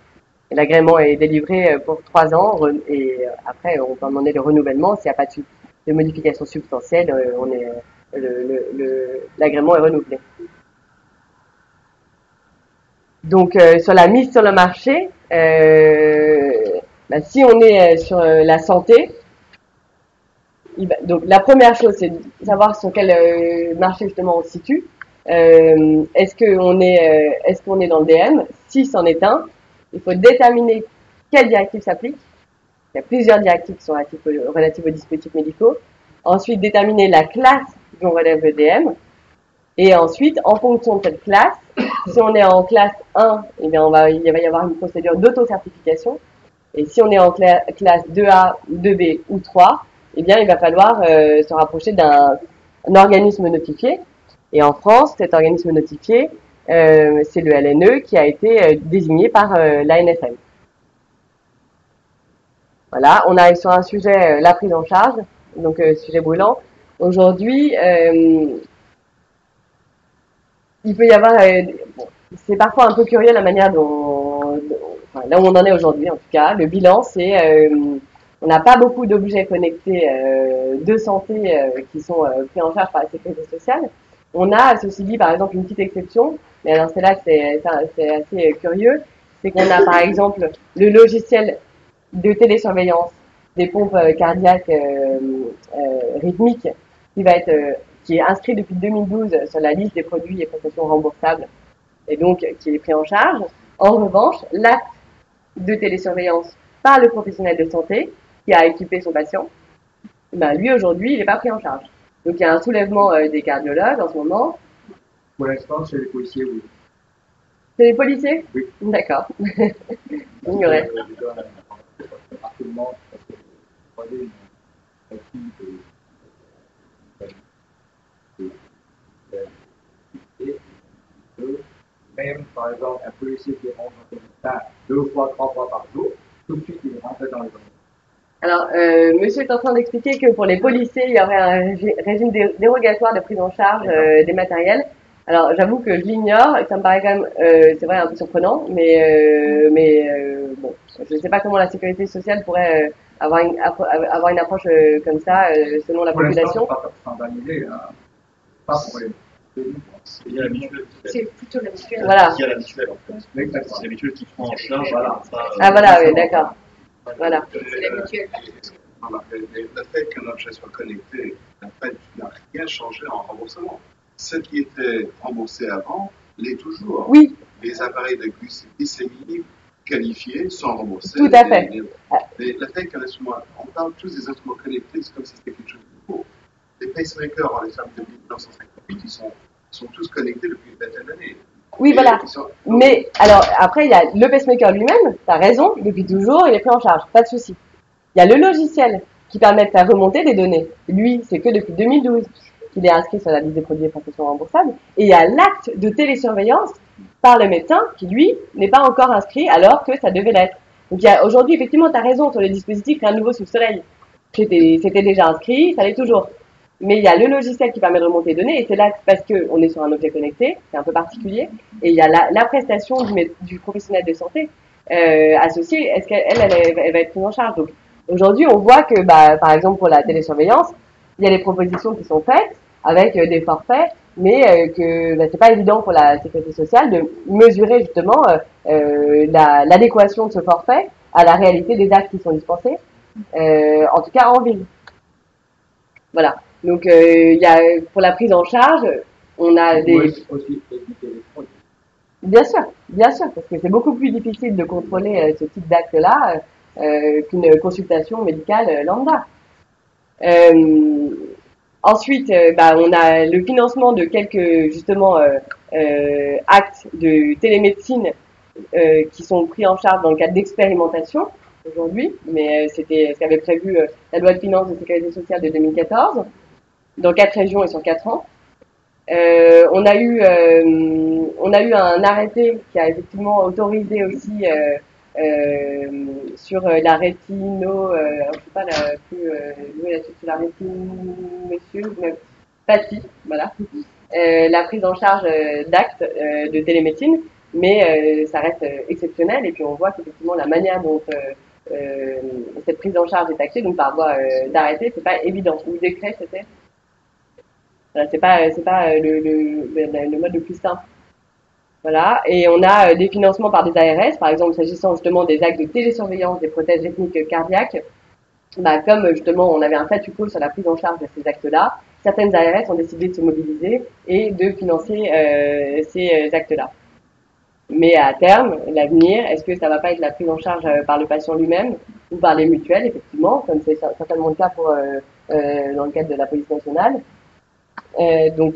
L'agrément est délivré pour 3 ans et après on peut demander le renouvellement s'il n'y a pas de modification substantielle, l'agrément est renouvelé. Donc sur la mise sur le marché, si on est sur la santé, donc la première chose c'est de savoir sur quel marché justement on se situe. Est-ce qu'on est dans le DM? Si c'en est un, il faut déterminer quelle directive s'applique. Il y a plusieurs directives qui sont relatives aux dispositifs médicaux. Ensuite, déterminer la classe dont relève le DM. Et ensuite, en fonction de cette classe, si on est en classe 1, eh bien il va y avoir une procédure d'auto-certification. Et si on est en classe 2A, 2B ou 3, eh bien il va falloir se rapprocher d'un organisme notifié. Et en France, cet organisme notifié, c'est le LNE qui a été désigné par l'ANSM. Voilà, on arrive sur un sujet, la prise en charge, donc sujet brûlant. Aujourd'hui, il peut y avoir, c'est parfois un peu curieux la manière là où on en est aujourd'hui en tout cas. Le bilan, c'est, on n'a pas beaucoup d'objets connectés de santé qui sont pris en charge par la sécurité sociale. On a, ceci dit, par exemple, une petite exception, mais alors c'est là que c'est assez curieux, c'est qu'on a par exemple le logiciel de télésurveillance des pompes cardiaques rythmiques qui est inscrit depuis 2012 sur la liste des produits et prestations remboursables et donc qui est pris en charge. En revanche, l'acte de télésurveillance par le professionnel de santé qui a équipé son patient, lui aujourd'hui il n'est pas pris en charge. Donc il y a un soulèvement des cardiologues en ce moment. Pour l'instant, chez les policiers, oui. C'est les policiers? Oui. D'accord. J'ignorais. J'ignorais. Rapidement, parce que vous voyez une fille de même, par exemple, un policier qui rentre dans un état 2 fois, 3 fois par jour, tout de suite, il rentre dans les zones. Alors, monsieur est en train d'expliquer que pour les policiers, il y aurait un régime dérogatoire de prise en charge des matériels. Alors, j'avoue que je l'ignore, et ça me paraît quand même, c'est vrai, un peu surprenant, mais bon, je ne sais pas comment la sécurité sociale pourrait avoir une approche comme ça selon la Pour l'instant, population. c'est pas standardisé, hein. Pas pour les. Il y a la mutuelle. C'est plutôt la mutuelle. Voilà. Il y a la mutuelle, en fait. Exactement. C'est la mutuelle qui prend en charge. Voilà. Ah voilà, oui, d'accord. Voilà. C'est la mutuelle. Le fait qu'un objet soit connecté, en fait, n'a rien changé en remboursement. Ce qui était remboursé avant l'est toujours. Oui, Les appareils de glycémie qualifiés sont remboursés. tout à fait. Mais le fait qu'un instrument, on parle tous des instruments connectés, c'est comme si c'était quelque chose de nouveau. Les pacemakers, on les fait depuis 1958, ils sont tous connectés depuis une vingtaine d'années. Oui, voilà. Mais alors, après, il y a le pacemaker lui-même, tu as raison, depuis toujours, il est pris en charge, pas de souci. Il y a le logiciel qui permet de faire remonter des données. Lui, c'est que depuis 2012 qu'il est inscrit sur la liste des produits et prestations remboursables. Et il y a l'acte de télésurveillance par le médecin qui, lui, n'est pas encore inscrit alors que ça devait l'être. Donc, il y a aujourd'hui, effectivement, tu as raison sur les dispositifs, rien de nouveau sous le soleil. C'était déjà inscrit, ça l'est toujours. Mais il y a le logiciel qui permet de remonter les données, et c'est là parce qu'on est sur un objet connecté, c'est un peu particulier, et il y a la prestation du professionnel de santé associée, est-ce qu'elle va être prise en charge. Donc aujourd'hui, on voit que, bah, par exemple, pour la télésurveillance, il y a des propositions qui sont faites avec des forfaits, mais que bah, c'est pas évident pour la sécurité sociale de mesurer justement l'adéquation de ce forfait à la réalité des actes qui sont dispensés, en tout cas en ville. Voilà. Donc, il y a, pour la prise en charge, on a des... Aussi éviter les fraudes. Bien sûr, parce que c'est beaucoup plus difficile de contrôler ce type d'acte-là qu'une consultation médicale lambda. Ensuite, bah, on a le financement de quelques, justement, actes de télémédecine qui sont pris en charge dans le cadre d'expérimentation aujourd'hui, mais c'était ce qu'avait prévu la loi de finances de sécurité sociale de 2014, dans 4 régions et sur 4 ans. On a eu un arrêté qui a effectivement autorisé aussi sur la rétino, je sais pas sur la rétinopathie, voilà, la prise en charge d'actes de télémédecine, mais ça reste exceptionnel et puis on voit qu'effectivement la manière dont cette prise en charge est actée, donc par voie d'arrêté, c'est pas évident. Ou décret, c'était. Voilà, c'est pas le mode le plus simple. Voilà. Et on a des financements par des ARS, par exemple, s'agissant justement des actes de télésurveillance des prothèses rythmiques cardiaques. Bah, comme justement on avait un statu quo sur la prise en charge de ces actes-là, certaines ARS ont décidé de se mobiliser et de financer ces actes-là. Mais à terme, l'avenir, est-ce que ça va pas être la prise en charge par le patient lui-même ou par les mutuelles, effectivement, comme c'est certainement le cas pour dans le cadre de la police nationale. Donc,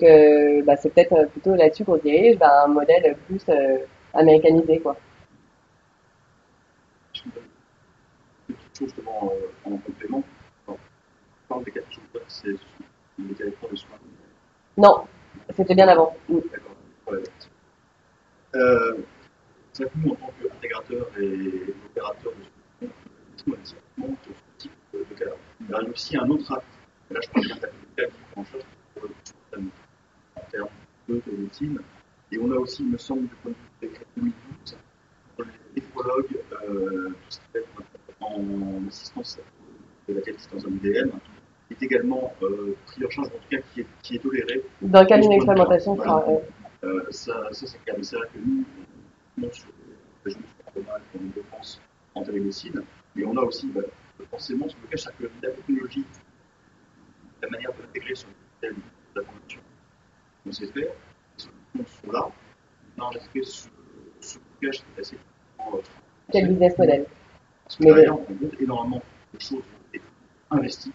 bah, c'est peut-être plutôt là-dessus qu'on se dirige vers un modèle plus américanisé, quoi. Une petite chose justement en complément. On parle des 4 jours, c'est les territoires de soins. Non, c'était bien avant. D'accord. Ouais. Ça, nous, en tant qu'intégrateur et opérateur de ce monte ce type de cas. Il y a aussi un autre acte. Et là, je parle bien de cas qui prend en charge pour en termes de médecine. Et on a aussi, il me semble, du point de vue du décret 2012, pour les néphrologues, tout ce qui peut être en assistance de la assistance en IDM, est également pris en charge, en tout cas qui est toléré. Dans le cadre d'une expérimentation, je crois. Ça c'est clair. Mais c'est vrai que nous, on sur les régions métropolitaines, en défense en télémédecine, mais on a aussi, forcément, ce que cache, c'est que la technologie, la manière de l'intégrer sur le système d'information qu'on sait faire, les solutions sont là. Là, en effet, ce blocage est assez. Quel business model? Parce que derrière, on compte énormément de choses qui ont été investies.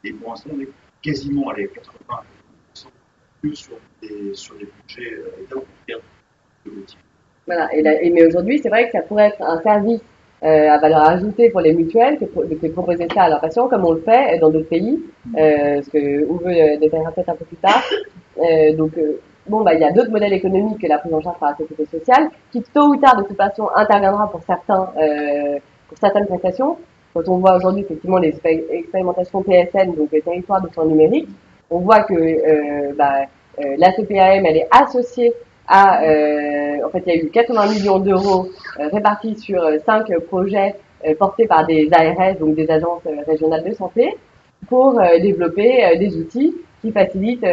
Et pour l'instant, on est quasiment à 80% plus sur des budgets d'État, ou en tout cas de motifs. Voilà. Mais aujourd'hui, c'est vrai que ça pourrait être un service à valeur ajoutée pour les mutuelles que proposer ça à leurs patients, comme on le fait dans d'autres pays, ce que Uwe détaillera peut-être un peu plus tard. Bon, il y a d'autres modèles économiques que la prise en charge par la sécurité sociale, qui tôt ou tard, de toute façon, interviendra pour certaines prestations. Quand on voit aujourd'hui effectivement les expérimentations PSN, donc territoire de soins numériques, on voit que la CPAM, elle est associée à, en fait, il y a eu 80 millions d'euros répartis sur 5 projets portés par des ARS, donc des agences régionales de santé, pour développer des outils qui facilitent,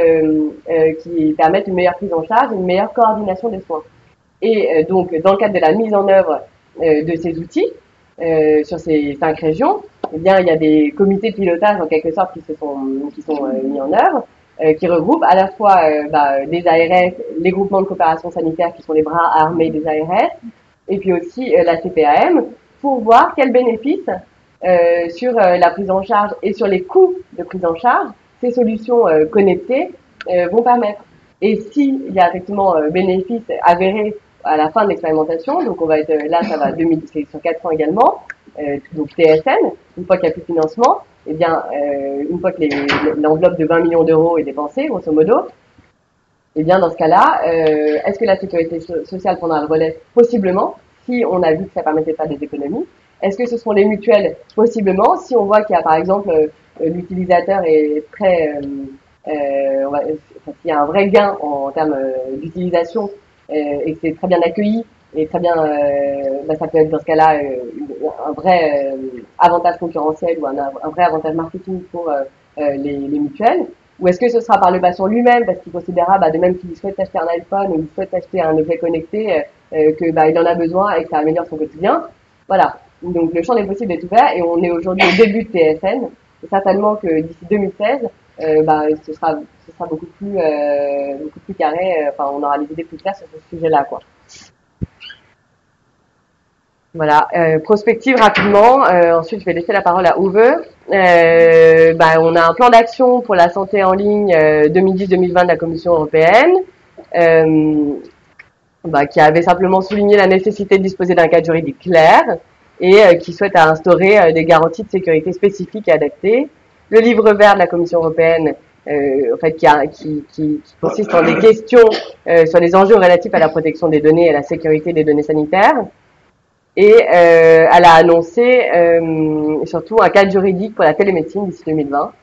qui permettent une meilleure prise en charge et une meilleure coordination des soins. Et donc, dans le cadre de la mise en œuvre de ces outils sur ces 5 régions, eh bien, il y a des comités de pilotage en quelque sorte qui sont mis en œuvre, qui regroupent à la fois les ARS, les groupements de coopération sanitaire qui sont les bras armés des ARS, et puis aussi la CPAM, pour voir quels bénéfices sur la prise en charge et sur les coûts de prise en charge ces solutions connectées vont permettre. Et s'il y a effectivement bénéfice avéré à la fin de l'expérimentation, donc on va être là, ça va c'est sur 4 ans également, donc TSN, une fois qu'il n'y a plus de financement, eh bien, une fois que l'enveloppe de 20 millions d'euros est dépensée, grosso modo, eh bien, dans ce cas-là, est-ce que la sécurité sociale prendra le relais? Possiblement, si on a vu que ça permettait de faire des économies. Est-ce que ce seront les mutuelles? Possiblement, si on voit qu'il y a, par exemple, l'utilisateur est très, s'il y a un vrai gain en termes d'utilisation et que c'est très bien accueilli et très bien, ça peut être dans ce cas-là un vrai avantage concurrentiel ou un vrai avantage marketing pour les mutuelles. Ou est-ce que ce sera par le patient lui-même parce qu'il considérera de même qu'il souhaite acheter un iPhone ou il souhaite acheter un objet connecté que il en a besoin et que ça améliore son quotidien. Voilà. Donc le champ des possibles est ouvert et on est aujourd'hui au début de TSN. Et certainement que d'ici 2016, ce sera beaucoup plus carré. Enfin, on aura les idées plus claires sur ce sujet-là, quoi. Voilà, prospective rapidement. Ensuite, je vais laisser la parole à Uwe. On a un plan d'action pour la santé en ligne 2010-2020 de la Commission européenne, qui avait simplement souligné la nécessité de disposer d'un cadre juridique clair et qui souhaite instaurer des garanties de sécurité spécifiques et adaptées. Le livre vert de la Commission européenne, qui consiste en des questions sur les enjeux relatifs à la protection des données et à la sécurité des données sanitaires. Et elle a annoncé surtout un cadre juridique pour la télémédecine d'ici 2020.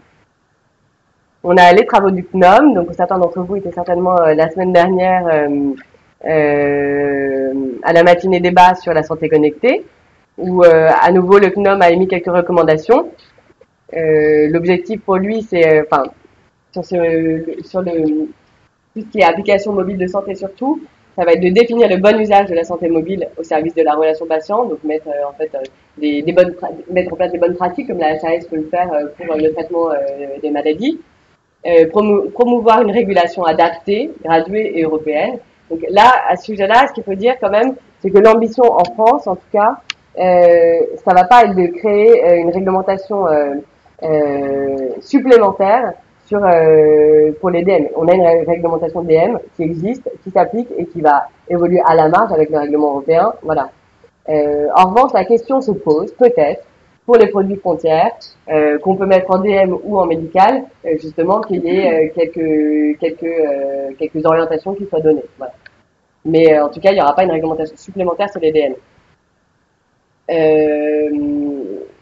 On a les travaux du CNOM, donc certains d'entre vous étaient certainement la semaine dernière à la matinée débat sur la santé connectée, où à nouveau le CNOM a émis quelques recommandations. L'objectif pour lui, c'est, sur tout ce qui est application mobile de santé surtout, ça va être de définir le bon usage de la santé mobile au service de la relation patient, donc mettre mettre en place des bonnes pratiques comme la HAS peut le faire pour le traitement des maladies, promouvoir une régulation adaptée, graduée et européenne. Donc là, à ce sujet-là, ce qu'il faut dire quand même, c'est que l'ambition en France, en tout cas, ça va pas être de créer une réglementation supplémentaire pour les DM. On a une réglementation DM qui existe, qui s'applique et qui va évoluer à la marge avec le règlement européen. Voilà. En revanche, la question se pose peut-être pour les produits frontières qu'on peut mettre en DM ou en médical, justement qu'il y ait quelques orientations qui soient données. Voilà. Mais en tout cas, il n'y aura pas une réglementation supplémentaire sur les DM.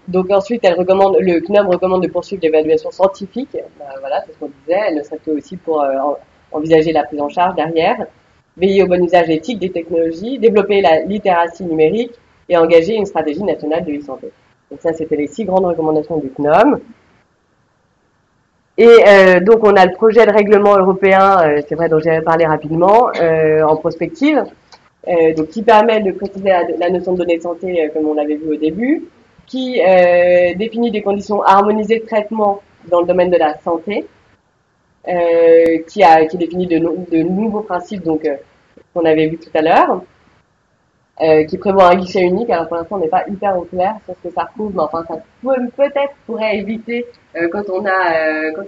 Donc ensuite, le CNOM recommande de poursuivre l'évaluation scientifique. Voilà, c'est ce qu'on disait. Elle ne serait que aussi pour envisager la prise en charge derrière, veiller au bon usage éthique des technologies, développer la littératie numérique et engager une stratégie nationale de e-santé. Donc ça, c'était les 6 grandes recommandations du CNOM. Et donc on a le projet de règlement européen, c'est vrai, dont j'ai parlé rapidement, en prospective, donc qui permet de préciser la notion de données de santé, comme on l'avait vu au début, qui définit des conditions harmonisées de traitement dans le domaine de la santé, qui définit de nouveaux principes, donc qu'on avait vu tout à l'heure, qui prévoit un guichet unique. Alors pour l'instant, on n'est pas hyper au clair sur ce que ça recouvre, mais enfin, ça peut-être pourrait éviter quand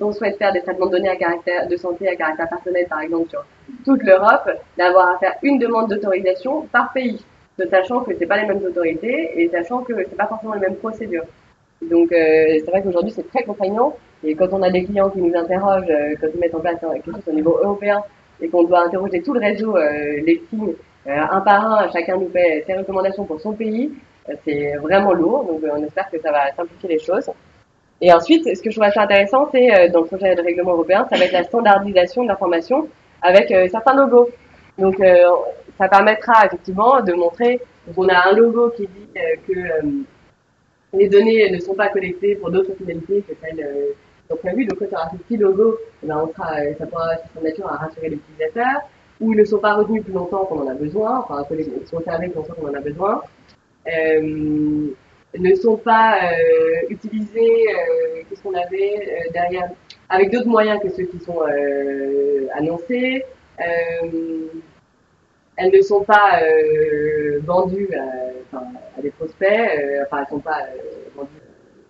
on souhaite faire des traitements de données à caractère de santé à caractère personnel, par exemple sur toute l'Europe, d'avoir à faire une demande d'autorisation par pays, sachant que c'est pas les mêmes autorités et sachant que c'est pas forcément les mêmes procédures. Donc c'est vrai qu'aujourd'hui c'est très contraignant et quand on a des clients qui nous interrogent, quand ils mettent en place quelque chose au niveau européen et qu'on doit interroger tout le réseau, les signes un par un, chacun nous fait ses recommandations pour son pays, c'est vraiment lourd, donc on espère que ça va simplifier les choses. Et ensuite, ce que je trouve assez intéressant, c'est dans le projet de règlement européen, ça va être la standardisation de l'information avec certains logos. Donc ça permettra effectivement de montrer qu'on a un logo qui dit que les données ne sont pas collectées pour d'autres finalités que celles qui sont prévues. Donc quand il y aura ce petit logo, eh ben, ça pourra être de nature à rassurer l'utilisateur, ou ils ne sont pas retenus plus longtemps qu'on en a besoin, enfin ils sont servis plus longtemps qu'on en a besoin. Ne sont pas utilisés, qu'est-ce qu'on avait derrière, avec d'autres moyens que ceux qui sont annoncés. Elles ne sont pas vendues à des prospects, enfin elles sont pas vendues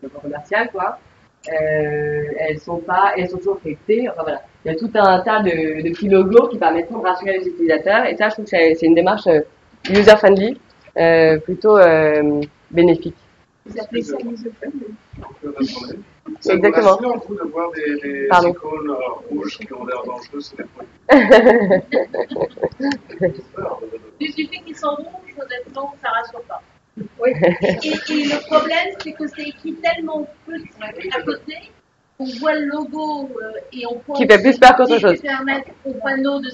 de façon commerciale, quoi. Elles sont toujours cryptées. Enfin voilà, il y a tout un tas de petits logos qui permettront de rassurer les utilisateurs. Et ça, je trouve que c'est une démarche user friendly, plutôt bénéfique. Vous appelez ça user friendly? Ça exactement. vous rassure, vous, de voir des icônes rouges qui ont l'air dangereuses sur les produits? Il suffit qu'ils sont rouges, honnêtement, ça rassure pas. Oui. Et le problème, c'est que c'est écrit tellement petit à côté, on voit le logo et on pense qui fait plus peur qu'autre chose. Permettre au panneau de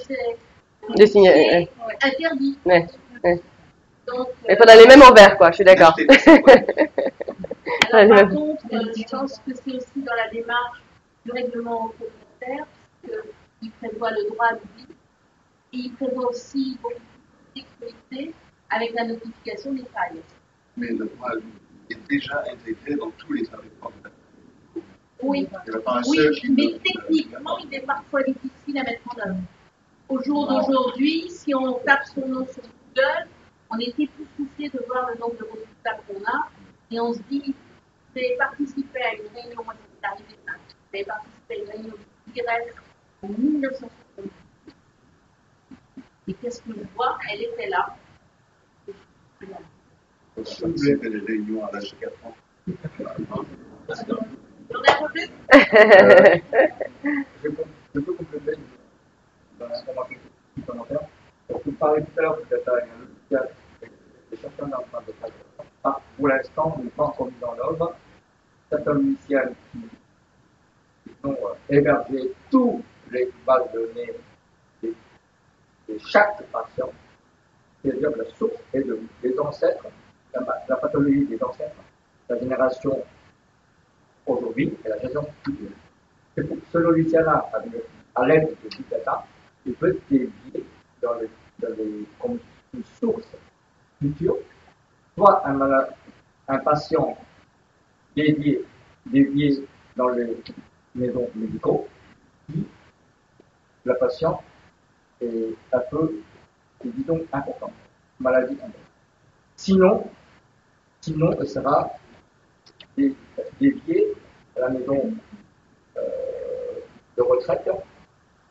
signer interdit. Ouais. Donc, il faudra les mêmes en vert, quoi. Je suis d'accord. Alors, par contre, je pense que c'est aussi dans la démarche du règlement communautaire, puisqu'il prévoit le droit à l'oubli, et il prévoit aussi beaucoup de sécurité avec la notification des failles. Mais le droit à l'oubli est déjà intégré dans tous les fabricants de la. Oui, mais techniquement, il est parfois difficile à mettre en œuvre. Au jour d'aujourd'hui, si on tape son nom sur Google, on est époustouflé de voir le nombre de résultats qu'on a, et on se dit, vous avez participé à une réunion, moi c'est arrivé ça, vous avez participé à une réunion du CIRES en 1970. Et qu'est-ce que je vois? Elle était là. Vous avez les réunions à l'âge de 4 ans. On a un peu plus? Je peux compléter dans l'information supplémentaire. Vous parlez tout à l'heure de data et un logiciel que chacun est en train de faire. Pour l'instant, on n'est pas encore mis en œuvre. Certains logiciels qui ont hébergé toutes les bases de données de chaque patient, c'est-à-dire la source et des ancêtres, la pathologie des ancêtres, la génération aujourd'hui et la génération future. C'est pour ce logiciel-là, à l'aide de Big Data, il peut être dédié comme une source future, soit un patient dédié dans les maisons médicaux, si le patient est un peu, disons, important, maladie importante. Sinon, il sera dédié à la maison de retraite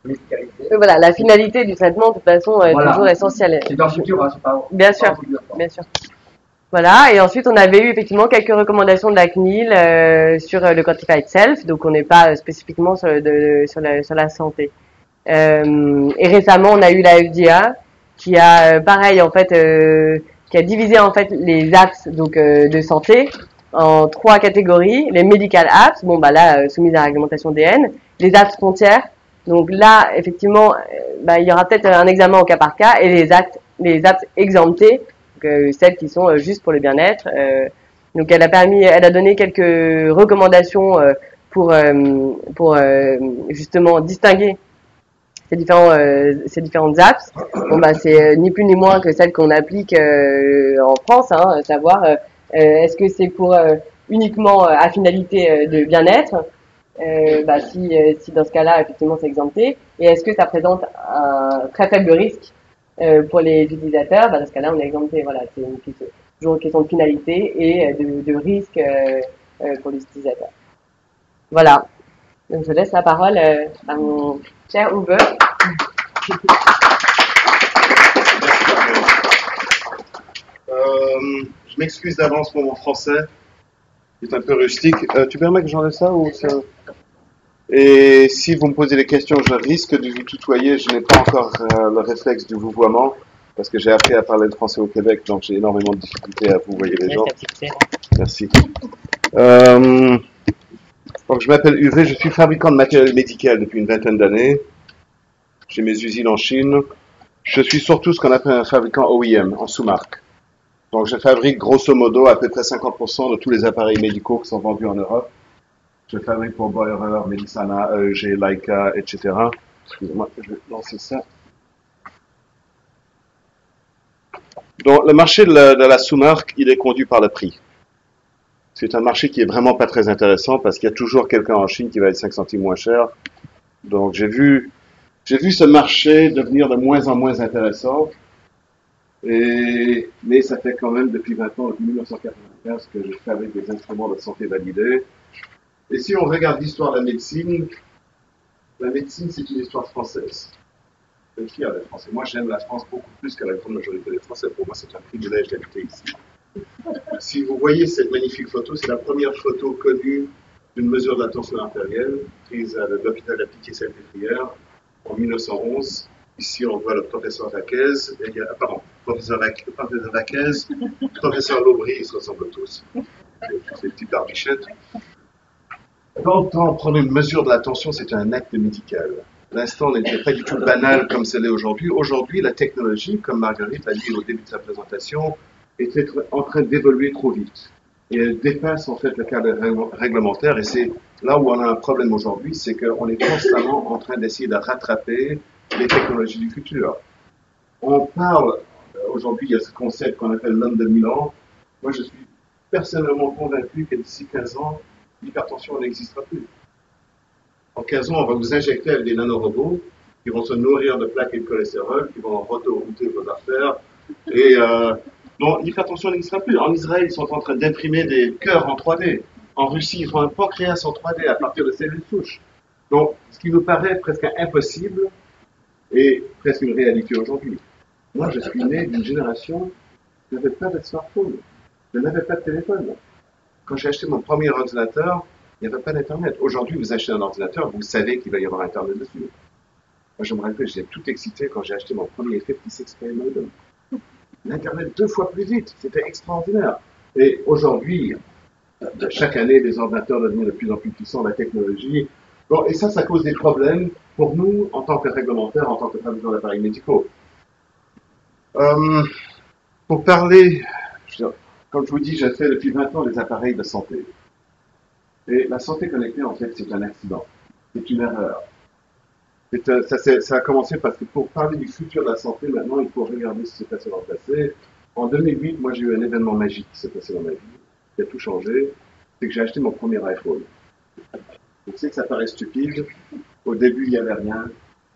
médicalisée. Voilà, la finalité du traitement, de toute façon, est toujours essentielle. C'est dans le futur, hein, c'est pas. Bien sûr, bien sûr. Voilà, et ensuite on avait eu effectivement quelques recommandations de la CNIL sur le Quantified Self, donc on n'est pas spécifiquement sur la santé. Et récemment on a eu la FDA qui a pareil en fait qui a divisé en fait les apps donc de santé en 3 catégories: les medical apps, bon bah là soumises à la réglementation DN, les apps frontières, donc là effectivement il y aura peut-être un examen au cas par cas, et les apps exemptées, celles qui sont juste pour le bien-être. Donc elle a donné quelques recommandations pour justement distinguer ces différentes apps. Bon bah c'est ni plus ni moins que celles qu'on applique en France, hein, savoir est-ce que c'est pour uniquement à finalité de bien-être, si dans ce cas-là effectivement c'est exempté, et est-ce que ça présente un très faible risque pour les utilisateurs, bah, dans ce cas-là, on a exempté. Voilà, c'est toujours une question de finalité et de risque pour les utilisateurs. Voilà. Donc, je laisse la parole à mon cher Uwe. Je m'excuse d'avance pour mon français, qui est un peu rustique. Tu permets que j'enlève ça ou ça? Et si vous me posez des questions, je risque de vous tutoyer. Je n'ai pas encore le réflexe du vouvoiement, parce que j'ai appris à parler le français au Québec, donc j'ai énormément de difficultés à vouvoyer les gens. Merci. Donc je m'appelle Uwe, je suis fabricant de matériel médical depuis une vingtaine d'années. J'ai mes usines en Chine. Je suis surtout ce qu'on appelle un fabricant OEM, en sous-marque. Donc je fabrique grosso modo à peu près 50% de tous les appareils médicaux qui sont vendus en Europe. Je fabrique pour Boehrer, Medicana, AEG, Leica, etc. Excusez-moi, je vais lancer ça. Donc le marché de la sous-marque, il est conduit par le prix. C'est un marché qui est vraiment pas très intéressant parce qu'il y a toujours quelqu'un en Chine qui va être 5 centimes moins cher. Donc j'ai vu ce marché devenir de moins en moins intéressant. Mais ça fait quand même depuis 20 ans, depuis 1995, que je fabrique des instruments de santé validés. Et si on regarde l'histoire de la médecine, c'est une histoire française. Je suis fier d'être français. Moi, j'aime la France beaucoup plus que la grande majorité des Français. Pour moi, c'est un privilège d'habiter ici. Si vous voyez cette magnifique photo, c'est la première photo connue d'une mesure de la tension artérielle prise à l'hôpital de la Pitié-Salpêtrière en 1911. Ici, on voit le professeur Lacaise, professeur Lacaise, professeur Laubry, ils se ressemblent tous. C'est des petites barbichettes. Dans le temps, prendre une mesure de la tension, c'était un acte médical. L'instant n'était pas du tout banal comme c'est l'est aujourd'hui. Aujourd'hui, la technologie, comme Marguerite a dit au début de sa présentation, est en train d'évoluer trop vite. Et elle dépasse en fait le cadre réglementaire. Et c'est là où on a un problème aujourd'hui, c'est qu'on est constamment en train d'essayer de rattraper les technologies du futur. On parle, aujourd'hui, il y a ce concept qu'on appelle l'homme de Milan. Moi, je suis personnellement convaincu que d'ici 15 ans, l'hypertension n'existera plus. En 15 ans, on va vous injecter avec des nanorobots qui vont se nourrir de plaques et de cholestérol, qui vont roto-router vos artères. Et donc, l'hypertension n'existera plus. En Israël, ils sont en train d'imprimer des cœurs en 3D. En Russie, ils font un pancréas en 3D à partir de cellules souches. Donc, ce qui nous paraît presque impossible est presque une réalité aujourd'hui. Moi, je suis né d'une génération qui n'avait pas de smartphone. Je n'avais pas de téléphone. Quand j'ai acheté mon premier ordinateur, il n'y avait pas d'Internet. Aujourd'hui, vous achetez un ordinateur, vous savez qu'il va y avoir Internet dessus. Moi, je me rappelle, j'étais tout excité quand j'ai acheté mon premier 56K modem. L'Internet 2 fois plus vite, c'était extraordinaire. Et aujourd'hui, chaque année, les ordinateurs deviennent de plus en plus puissants, la technologie. Bon, et ça cause des problèmes pour nous, en tant que réglementaires, en tant que fabricants d'appareils médicaux. Pour parler, comme je vous dis, j'ai fait depuis 20 ans des appareils de santé. Et la santé connectée, en fait, c'est un accident. C'est une erreur. Ça a commencé parce que pour parler du futur de la santé, maintenant, il faut regarder ce qui s'est passé dans le passé. En 2008, moi, j'ai eu un événement magique qui s'est passé dans ma vie, qui a tout changé. C'est que j'ai acheté mon premier iPhone. Je sais que ça paraît stupide. Au début, il n'y avait rien.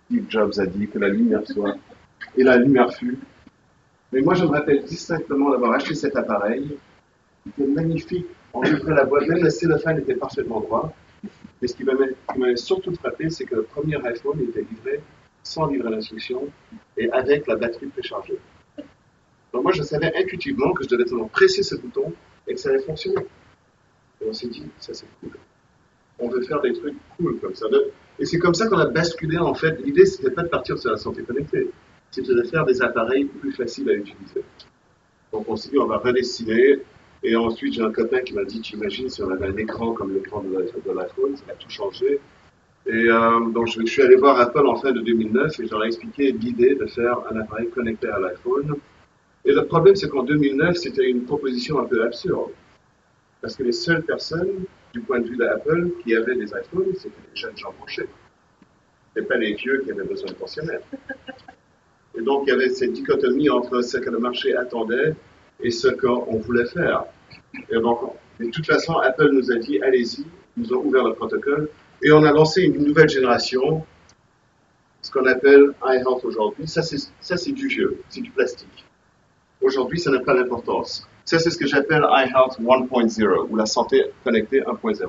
Steve Jobs a dit que la lumière soit. Et la lumière fut. Mais moi, je me rappelle distinctement d'avoir acheté cet appareil. C'était magnifique. On ouvrait la boîte, même le cellophane était parfaitement droit. Et ce qui m'avait surtout frappé, c'est que le premier iPhone était livré sans livret d'instruction et avec la batterie préchargée. Donc moi, je savais intuitivement que je devais seulement presser ce bouton et que ça allait fonctionner. Et on s'est dit, ça c'est cool. On veut faire des trucs cool comme ça. Et c'est comme ça qu'on a basculé, en fait. L'idée, c'était pas de partir sur la santé connectée. C'était de faire des appareils plus faciles à utiliser. Donc on s'est dit, on va redessiner. Et ensuite, j'ai un copain qui m'a dit, t'imagines, si on avait un écran comme l'écran de l'iPhone, ça va tout changer. Et donc, je suis allé voir Apple en fin de 2009 et je leur ai expliqué l'idée de faire un appareil connecté à l'iPhone. Et le problème, c'est qu'en 2009, c'était une proposition un peu absurde. Parce que les seules personnes, du point de vue d'Apple, qui avaient des iPhones, c'était les jeunes gens branchés. Ce n'étaient pas les vieux qui avaient besoin de pensionnaires. Et donc, il y avait cette dichotomie entre ce que le marché attendait et ce qu'on voulait faire. Et donc, de toute façon, Apple nous a dit, allez-y, nous ont ouvert le protocole, et on a lancé une nouvelle génération. ce qu'on appelle iHealth aujourd'hui. Ça, c'est du vieux, c'est du plastique. Aujourd'hui, ça n'a pas d'importance. Ça, c'est ce que j'appelle iHealth 1.0, ou la santé connectée 1.0.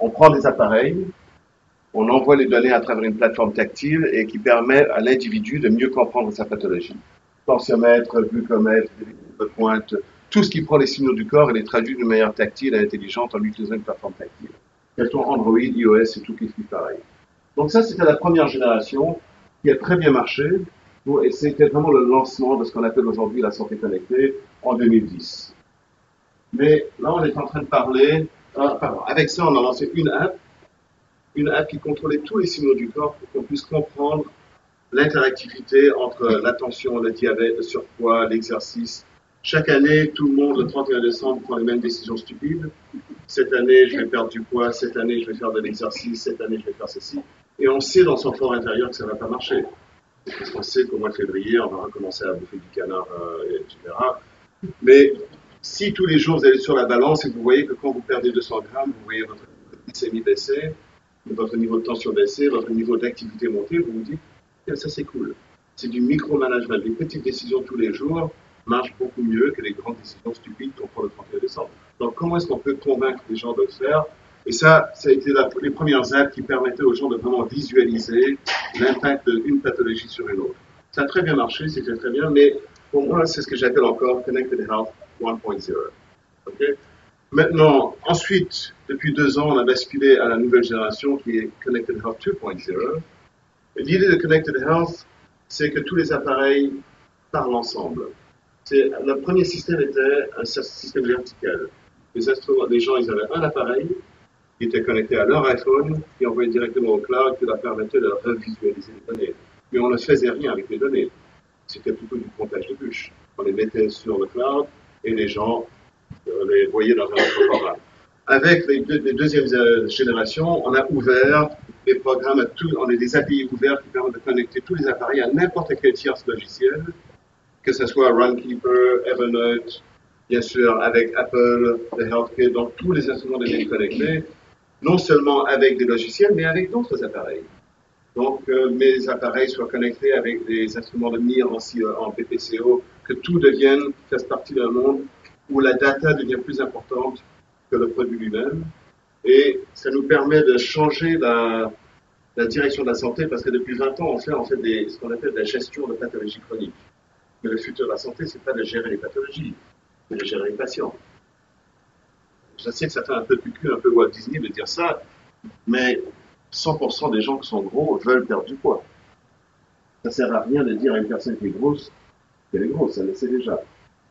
On prend des appareils, on envoie les données à travers une plateforme tactile et qui permet à l'individu de mieux comprendre sa pathologie. Tensiomètre, glucomètre, de pointe, tout ce qui prend les signaux du corps et les traduit d'une manière tactile et intelligente en utilisant une plateforme tactile. Qu'elles soient Android, iOS et tout qui est pareil. Donc ça, c'était la première génération qui a très bien marché et c'était vraiment le lancement de ce qu'on appelle aujourd'hui la santé connectée en 2010. Mais là, on est en train de parler, avec ça, on a lancé une app qui contrôlait tous les signaux du corps pour qu'on puisse comprendre l'interactivité entre l'attention, le diabète, le surpoids, l'exercice. Chaque année, tout le monde, le 31 décembre, prend les mêmes décisions stupides. Cette année, je vais perdre du poids. Cette année, je vais faire de l'exercice. Cette année, je vais faire ceci. Et on sait dans son fort intérieur que ça ne va pas marcher. Parce qu'on sait qu'au mois de février, on va recommencer à bouffer du canard, etc. Mais si tous les jours, vous allez sur la balance et que vous voyez que quand vous perdez 200 grammes, vous voyez votre glycémie baisser, votre niveau de tension baisser, votre niveau d'activité monter, vous vous dites, ça c'est cool. C'est du micromanagement. Les petites décisions tous les jours marchent beaucoup mieux que les grandes décisions stupides qu'on prend le 31 décembre. Donc comment est-ce qu'on peut convaincre les gens de le faire? Et ça a été les premières apps qui permettaient aux gens de vraiment visualiser l'impact d'une pathologie sur une autre. Ça a très bien marché, c'était très bien, mais pour moi, c'est ce que j'appelle encore Connected Health 1.0. Okay? Maintenant, ensuite, depuis 2 ans, on a basculé à la nouvelle génération qui est Connected Health 2.0. L'idée de Connected Health, c'est que tous les appareils parlent ensemble. Le premier système était un système vertical. Les gens, ils avaient un appareil qui était connecté à leur iPhone, qui envoyait directement au cloud, qui leur permettait de revisualiser les données. Mais on ne faisait rien avec les données. C'était plutôt du comptage de bûches. On les mettait sur le cloud et les gens les voyaient dans un autre programme. Avec les deuxièmes générations, on a ouvert les programmes à tout, on a des API ouverts qui permettent de connecter tous les appareils à n'importe quel tierce logiciel, que ce soit Runkeeper, Evernote, bien sûr avec Apple, le HealthKit, donc tous les instruments deviennent connectés, non seulement avec des logiciels, mais avec d'autres appareils. Donc, mes appareils soient connectés avec des instruments de mire en PPCO, que tout fasse partie d'un monde où la data devient plus importante que le produit lui-même. Et ça nous permet de changer la direction de la santé, parce que depuis 20 ans, on fait ce qu'on appelle de la gestion de pathologies chroniques. Mais le futur de la santé, c'est pas de gérer les pathologies, c'est de gérer les patients. Je sais que ça fait un peu cucu, un peu Walt Disney de dire ça, mais 100% des gens qui sont gros veulent perdre du poids. Ça sert à rien de dire à une personne qui est grosse qu'elle est grosse, elle le sait déjà.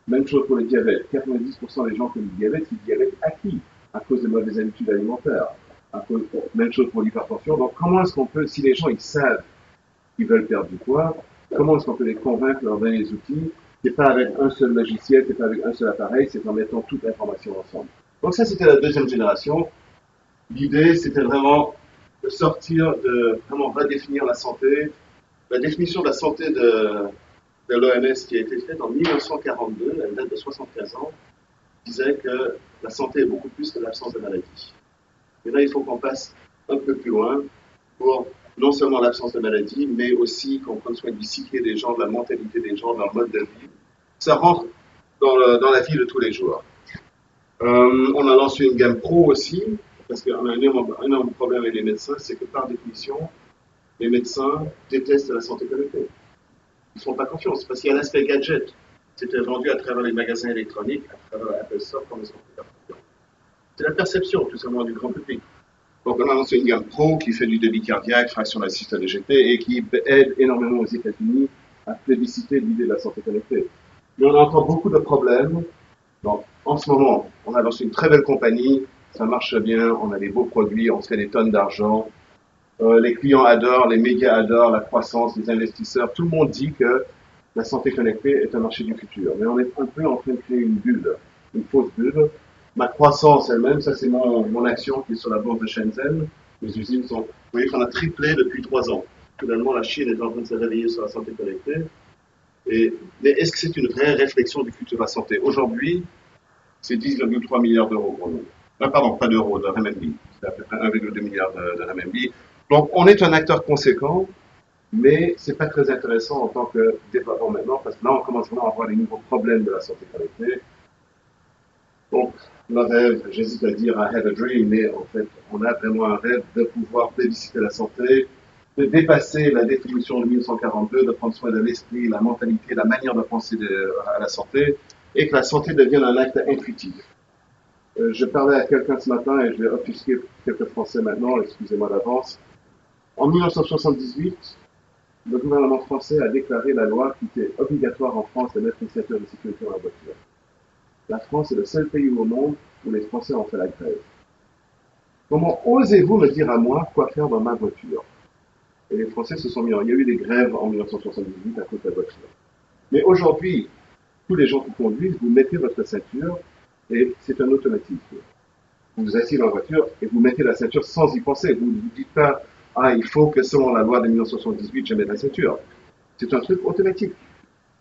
Même chose pour le diabète. 90% des gens qui ont du diabète, c'est du diabète acquis à cause de mauvaises habitudes alimentaires. Même chose pour l'hypertension. Donc comment est-ce qu'on peut, si les gens ils savent qu'ils veulent perdre du poids, comment est-ce qu'on peut les convaincre, leur donner les outils? C'est pas avec un seul logiciel, c'est pas avec un seul appareil, c'est en mettant toute l'information ensemble. Donc ça, c'était la deuxième génération. L'idée, c'était vraiment de sortir, de vraiment redéfinir la santé. La définition de la santé de l'OMS qui a été faite en 1942, elle date de 75 ans, disait que la santé est beaucoup plus que l'absence de maladie. Et là, il faut qu'on passe un peu plus loin pour non seulement l'absence de maladie, mais aussi qu'on prenne soin du psyché des gens, de la mentalité des gens, de leur mode de vie. Ça rentre dans la vie de tous les jours. On a lancé une gamme pro aussi, parce qu'on a un énorme problème avec les médecins, c'est que par définition, les médecins détestent la santé connectée. Ils ne font pas confiance, parce qu'il y a l'aspect gadget. C'était vendu à travers les magasins électroniques, à travers Apple Store, comme ils sont fait. C'est la perception, tout simplement, du grand public. Donc, on a lancé une gamme pro qui fait du débit cardiaque, fraction d'assist à DGT, et qui aide énormément aux États-Unis à plébisciter l'idée de la santé connectée. Mais on a encore beaucoup de problèmes. Donc, en ce moment, on a lancé une très belle compagnie, ça marche bien, on a des beaux produits, on se fait des tonnes d'argent. Les clients adorent, les médias adorent, la croissance, les investisseurs. Tout le monde dit que la santé connectée est un marché du futur. Mais on est un peu en train de créer une bulle, une fausse bulle. Ma croissance elle-même, ça c'est mon action qui est sur la bourse de Shenzhen. Les usines sont, vous voyez qu'on a triplé depuis 3 ans. Finalement, la Chine est en train de se réveiller sur la santé connectée. Mais est-ce que c'est une vraie réflexion du futur de la santé? Aujourd'hui, c'est 10,3 milliards d'euros pour nous. Pardon, pas d'euros, de renminbi. C'est à peu près 1,2 milliard de renminbi. Donc, on est un acteur conséquent, mais c'est pas très intéressant en tant que développement maintenant, parce que là, on commence vraiment à avoir des nouveaux problèmes de la santé connectée. Donc, le rêve, j'hésite à dire I have a dream, mais en fait, on a vraiment un rêve de pouvoir plébisciter la santé, de dépasser la définition de 1942, de prendre soin de l'esprit, la mentalité, la manière de penser à la santé, et que la santé devienne un acte intuitif. Je parlais à quelqu'un ce matin, et je vais offusquer quelques Français maintenant, excusez-moi d'avance. En 1978, le gouvernement français a déclaré la loi qui était obligatoire en France de mettre une ceinture de sécurité dans la voiture. La France est le seul pays au monde où les Français ont fait la grève. Comment osez-vous me dire à moi quoi faire dans ma voiture? Et les Français se sont mis il y a eu des grèves en 1978 à cause de la voiture. Mais aujourd'hui, tous les gens qui conduisent, vous mettez votre ceinture et c'est un automatique. Vous vous asseyez dans la voiture et vous mettez la ceinture sans y penser. Vous ne vous dites pas, ah, il faut que selon la loi de 1978, je mette la ceinture. C'est un truc automatique.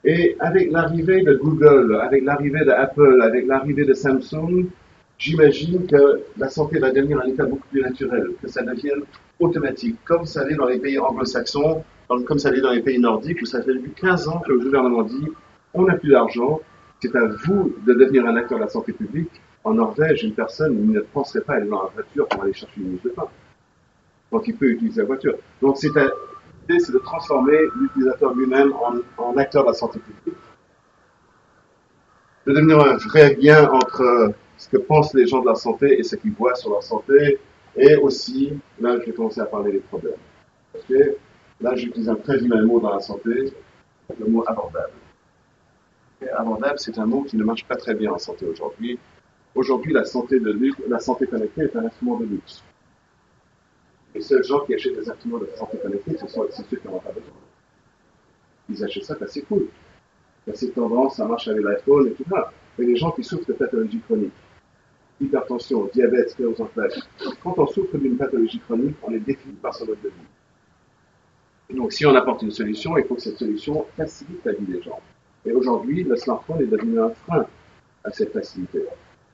Et avec l'arrivée de Google, avec l'arrivée d'Apple, avec l'arrivée de Samsung, j'imagine que la santé va devenir un état beaucoup plus naturel, que ça devienne automatique, comme ça l'est dans les pays anglo-saxons, comme ça l'est dans les pays nordiques, où ça fait depuis 15 ans que le gouvernement dit on n'a plus d'argent, c'est à vous de devenir un acteur de la santé publique. En Norvège, une personne ne penserait pas aller dans la voiture pour aller chercher une mousse de pain, quand il peut utiliser la voiture. Donc l'idée, c'est de transformer l'utilisateur lui-même en acteur de la santé publique, de devenir un vrai lien entre ce que pensent les gens de la santé et ce qu'ils voient sur leur santé, et aussi, là, je vais commencer à parler des problèmes. Okay? Là, j'utilise un très vilain mot dans la santé, le mot abordable. Okay? Abordable, c'est un mot qui ne marche pas très bien en santé aujourd'hui. Aujourd'hui, la santé connectée est un instrument de luxe. Les seuls gens qui achètent des instruments de santé connectée, ce sont ceux qui n'en ont pas besoin. Ils achètent ça parce que c'est cool. C'est tendance, ça marche avec l'iPhone et tout ça. Mais les gens qui souffrent de pathologies chroniques, hypertension, diabète, sclérose en plaques, quand on souffre d'une pathologie chronique, on est défini par son mode de vie. Donc, si on apporte une solution, il faut que cette solution facilite la vie des gens. Et aujourd'hui, le smartphone est devenu un frein à cette facilité.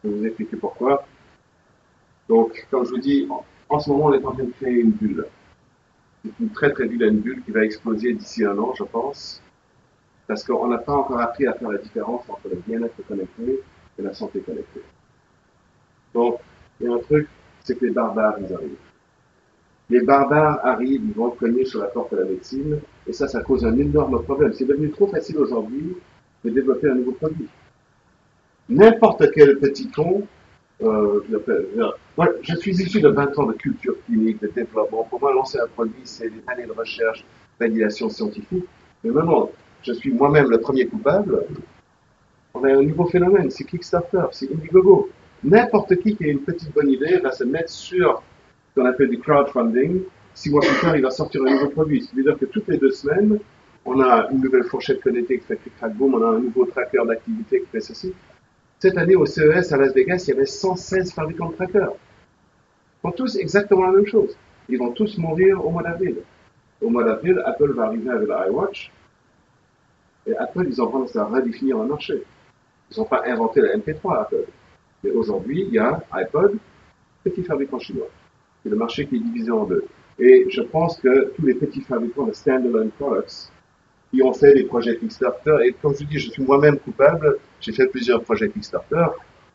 Je vais vous expliquer pourquoi. Donc, comme je vous dis, en ce moment, on est en train de créer une bulle. C'est une très très vilaine bulle qui va exploser d'ici un an, je pense, parce qu'on n'a pas encore appris à faire la différence entre le bien-être connecté et la santé connectée. Donc, il y a un truc, c'est que les barbares, ils arrivent. Les barbares arrivent, ils vont cogner sur la porte de la médecine, et ça cause un énorme problème. C'est devenu trop facile aujourd'hui de développer un nouveau produit. N'importe quel petit con, moi, je suis issu de 20 ans de culture clinique, de développement. Pour moi, lancer un produit, c'est des années de recherche, validation scientifique. Mais maintenant, je suis moi-même le premier coupable. On a un nouveau phénomène, c'est Kickstarter, c'est Indiegogo. N'importe qui a une petite bonne idée va se mettre sur ce qu'on appelle du crowdfunding. 6 mois plus tard, il va sortir un nouveau produit. C'est-à-dire que toutes les 2 semaines, on a une nouvelle fourchette connectée qui fait clic-crac-boom, on a un nouveau tracker d'activité qui fait ceci. Cette année, au CES à Las Vegas, il y avait 116 fabricants de trackers. Ils font tous exactement la même chose. Ils vont tous mourir au mois d'avril. Au mois d'avril, Apple va arriver avec l'iWatch. Et Apple, ils ont tendance à redéfinir le marché. Ils n'ont pas inventé la MP3, Apple. Mais aujourd'hui, il y a iPod, petit fabricant chinois. C'est le marché qui est divisé en 2. Et je pense que tous les petits fabricants de standalone products qui ont fait des projets Kickstarter, et comme je dis, je suis moi-même coupable, j'ai fait plusieurs projets Kickstarter,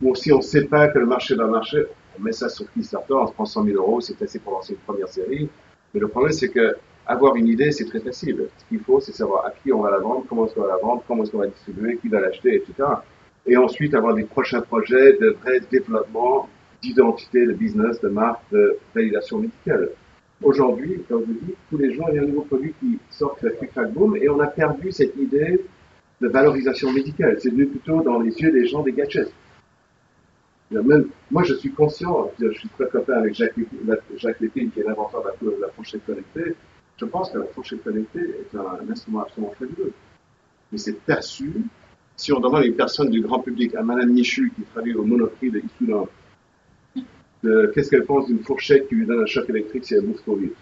où si on ne sait pas que le marché va marcher, on met ça sur Kickstarter, on se prend 100 000 €, c'est assez pour lancer une première série. Mais le problème, c'est que avoir une idée, c'est très facile. Ce qu'il faut, c'est savoir à qui on va la vendre, comment est-ce qu'on va la vendre, comment est-ce qu'on va distribuer, qui va l'acheter, etc. Et ensuite, avoir des prochains projets de vrai développement, d'identité, de business, de marque, de validation médicale. Aujourd'hui, comme je vous dis, tous les jours, il y a un nouveau produit qui sort de clic-clac-boom, et on a perdu cette idée de valorisation médicale. C'est devenu plutôt dans les yeux des gens des gadgets. Même, moi, je suis conscient, je suis très copain avec Jacques Lépine, qui est l'inventeur de la fourchette connectée. Je pense que la fourchette connectée est un instrument absolument fabuleux. Mais c'est perçu, si on demande à une personne du grand public, à Madame Michu, qui travaille au Monoprix de Issoudun, qu'est-ce qu'elle pense d'une fourchette qui lui donne un choc électrique si elle bouffe trop vite.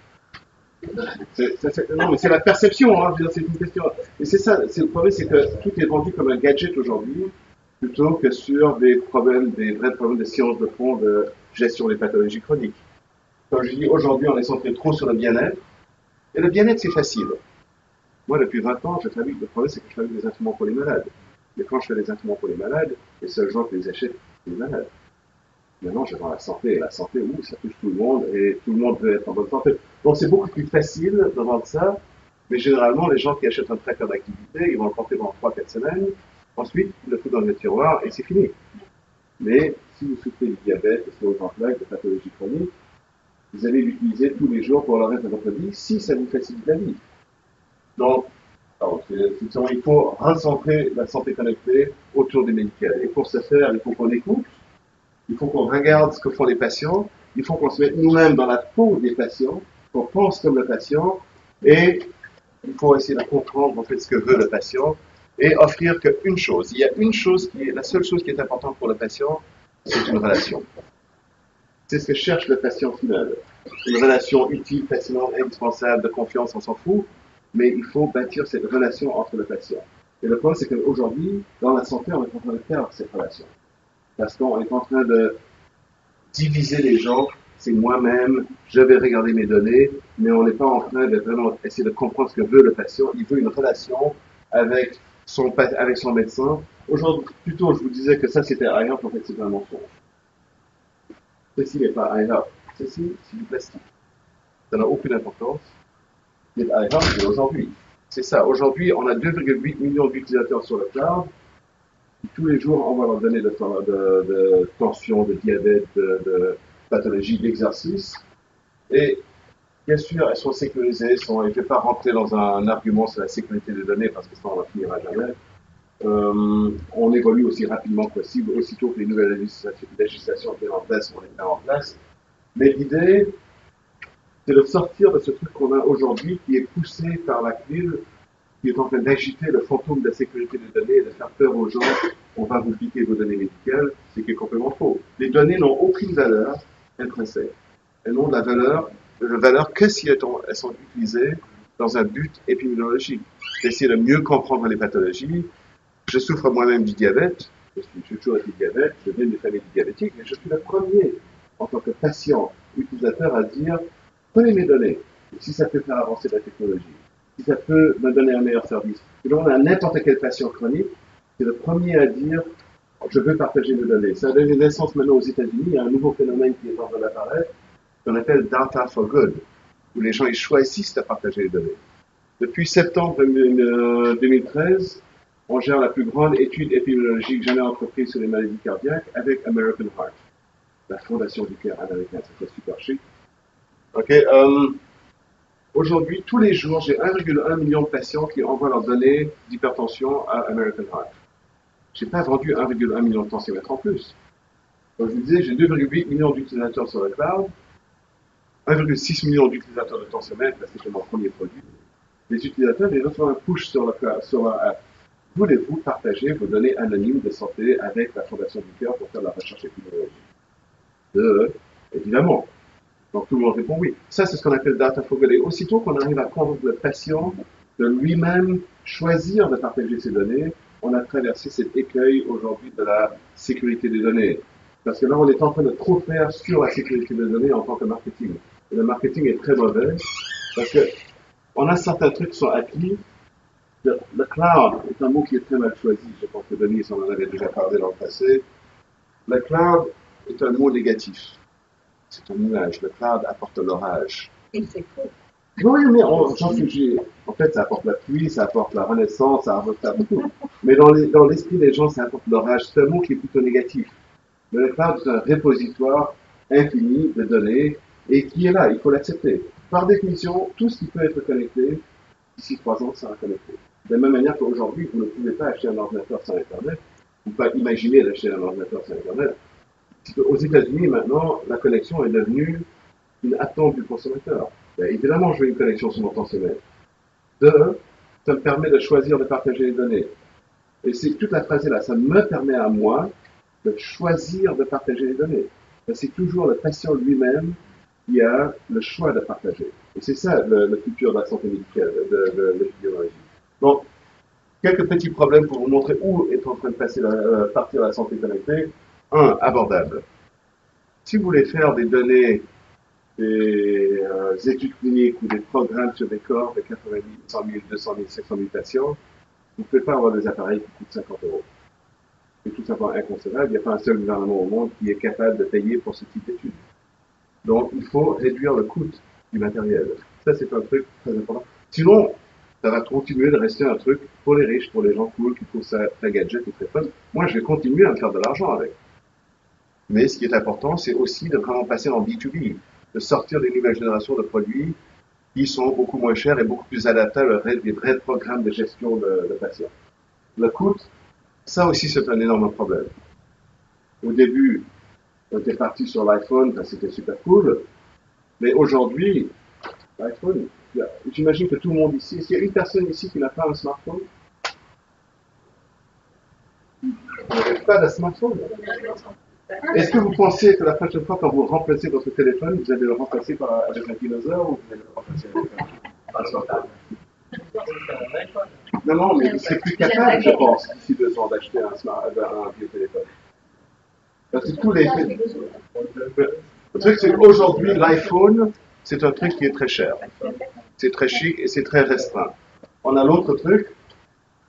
Non, mais c'est la perception, hein, c'est une question. Et c'est ça, le problème, c'est que tout est vendu comme un gadget aujourd'hui, plutôt que sur des vrais problèmes de sciences de fond, de gestion des pathologies chroniques. Comme je dis, aujourd'hui, on est centré trop sur le bien-être. Et le bien-être, c'est facile. Moi, depuis 20 ans, le problème, c'est que je fabrique des instruments pour les malades. Mais quand je fais des instruments pour les malades, les seuls gens qui les achètent, c'est les malades. Maintenant, je vends la santé. Et la santé, oui, ça touche tout le monde et tout le monde veut être en bonne santé. Donc, c'est beaucoup plus facile de vendre ça. Mais généralement, les gens qui achètent un tracker d'activité, ils vont le porter pendant 3-4 semaines. Ensuite, ils le foutent dans le tiroir et c'est fini. Mais si vous souffrez du diabète, de sclérose de pathologie chronique, vous allez l'utiliser tous les jours pour le reste de votre vie si ça vous facilite la vie. Donc, il faut recentrer la santé connectée autour du médical. Et pour ce faire, il faut qu'on écoute, il faut qu'on regarde ce que font les patients, il faut qu'on se mette nous-mêmes dans la peau des patients, qu'on pense comme le patient, et il faut essayer de comprendre en fait ce que veut le patient et offrir qu'une chose. Il y a une chose qui est la seule chose qui est importante pour le patient, c'est une relation. C'est ce que cherche le patient final. Une relation utile, fascinante, indispensable, de confiance, on s'en fout, mais il faut bâtir cette relation entre le patient. Et le problème, c'est qu'aujourd'hui, dans la santé, on est en train de perdre cette relation. Parce qu'on est en train de diviser les gens, c'est moi-même, je vais regarder mes données, mais on n'est pas en train de vraiment essayer de comprendre ce que veut le patient. Il veut une relation avec son médecin. Aujourd'hui, plutôt, je vous disais que ça, c'était iHealth, en fait, c'est un mensonge. Ceci n'est pas iHealth. Ceci, c'est du plastique. Ça n'a aucune importance. Mais iHealth, c'est aujourd'hui. C'est ça. Aujourd'hui, on a 2,8 millions d'utilisateurs sur le cloud. Tous les jours, on va leur donner de tension, de diabète, de pathologie, d'exercice. Et bien sûr, elles sont sécurisées. Je ne vais pas rentrer dans un argument sur la sécurité des données parce que ça, on n'en finira jamais. On évolue aussi rapidement que possible. Aussitôt que les nouvelles législations viennent en place, on les met en place. Mais l'idée, c'est de sortir de ce truc qu'on a aujourd'hui qui est poussé par la CNIL, qui est en train d'agiter le fantôme de la sécurité des données et de faire peur aux gens. On va vous piquer vos données médicales, ce qui est complètement faux. Les données n'ont aucune valeur intrinsèque. Elles n'ont de la valeur que si elles sont utilisées dans un but épidémiologique. D'essayer de mieux comprendre les pathologies. Je souffre moi-même du diabète. J'ai toujours été diabète. Je viens d'une famille diabétique, mais je suis le premier, en tant que patient, utilisateur, à dire prenez mes données. Si ça peut faire avancer la technologie, si ça peut me donner un meilleur service. Et donc, on a n'importe quel patient chronique, c'est le premier à dire je veux partager mes données. Ça a donné naissance maintenant aux États-Unis. Il y a un nouveau phénomène qui est en train d'apparaître, qu'on appelle Data for Good, où les gens ils choisissent de partager les données. Depuis septembre 2013, on gère la plus grande étude épidémiologique jamais entreprise sur les maladies cardiaques avec American Heart, la fondation du cœur américain. Ça fait super chic. Ok. Aujourd'hui, tous les jours, j'ai 1,1 million de patients qui envoient leurs données d'hypertension à American Heart. Je n'ai pas vendu 1,1 million de tensiomètres en plus. Comme je vous disais, j'ai 2,8 millions d'utilisateurs sur le cloud, 1,6 million d'utilisateurs de tensiomètres, parce que c'est mon premier produit. Les utilisateurs, ils reçoivent un push sur la app. Voulez-vous partager vos données anonymes de santé avec la Fondation du Cœur pour faire la recherche épidémiologique? Évidemment. Donc tout le monde répond oui. Ça, c'est ce qu'on appelle data for good. Et aussitôt qu'on arrive à convaincre le patient de lui-même choisir de partager ses données, on a traversé cet écueil aujourd'hui de la sécurité des données. Parce que là, on est en train de trop faire sur la sécurité des données en tant que marketing. Et le marketing est très mauvais parce que on a certains trucs qui sont acquis. Le cloud est un mot qui est très mal choisi. Je pense que Denis en avait déjà parlé dans le passé. Le cloud est un mot négatif. C'est un nuage. Le cloud apporte l'orage. Et c'est faux. Oui, mais en fait, ça apporte la pluie, ça apporte la renaissance, ça apporte beaucoup. Mais dans l'esprit des gens, ça apporte l'orage. C'est un mot qui est plutôt négatif. Mais le cloud est un repositoire infini de données et qui est là. Il faut l'accepter. Par définition, tout ce qui peut être connecté, d'ici 3 ans, sera connecté. De la même manière qu'aujourd'hui, vous ne pouvez pas acheter un ordinateur sans Internet. Vous ne pouvez pas imaginer d'acheter un ordinateur sans Internet. Aux États-Unis, maintenant, la connexion est devenue une attente du consommateur. Ben, évidemment, je veux une connexion sur mon tensiomètre. Ça me permet de choisir de partager les données. Et c'est toute la phrase là. Ça me permet à moi de choisir de partager les données. Ben, c'est toujours le patient lui-même qui a le choix de partager. Et c'est ça le futur de la santé médicale, de l'épidémiologie. Donc, quelques petits problèmes pour vous montrer où est en train de partir la santé connectée. 1. Abordable. Si vous voulez faire des données des études cliniques ou des programmes sur des corps de 80 000, 100 000, 200 000, 500 000 patients, vous ne pouvez pas avoir des appareils qui coûtent 50 €. C'est tout simplement inconcevable. Il n'y a pas un seul gouvernement au monde qui est capable de payer pour ce type d'études. Donc, il faut réduire le coût du matériel. Ça, c'est un truc très important. Sinon, ça va continuer de rester un truc pour les riches, pour les gens cool, qui trouvent ça très gadget et très fun. Moi, je vais continuer à me faire de l'argent avec. Mais ce qui est important, c'est aussi de vraiment passer en B2B, de sortir des nouvelles générations de produits qui sont beaucoup moins chers et beaucoup plus adaptables à des vrais programmes de gestion de patients. Le coût, ça aussi, c'est un énorme problème. Au début, on était parti sur l'iPhone, c'était super cool. Mais aujourd'hui, l'iPhone, j'imagine que tout le monde ici, est-ce qu'il y a une personne ici qui n'a pas un smartphone? Vous n'avez pas de smartphone? Est-ce que vous pensez que la prochaine fois, quand vous remplacez votre téléphone, vous allez le remplacer avec un dinosaure ou vous allez le remplacer avec un smartphone? Non, mais c'est plus capable, je pense, d'ici 2 ans, d'acheter un vieux téléphone. Parce que tous les... Le truc, c'est qu'aujourd'hui, l'iPhone, c'est un truc qui est très cher. C'est très chic et c'est très restreint. On a l'autre truc,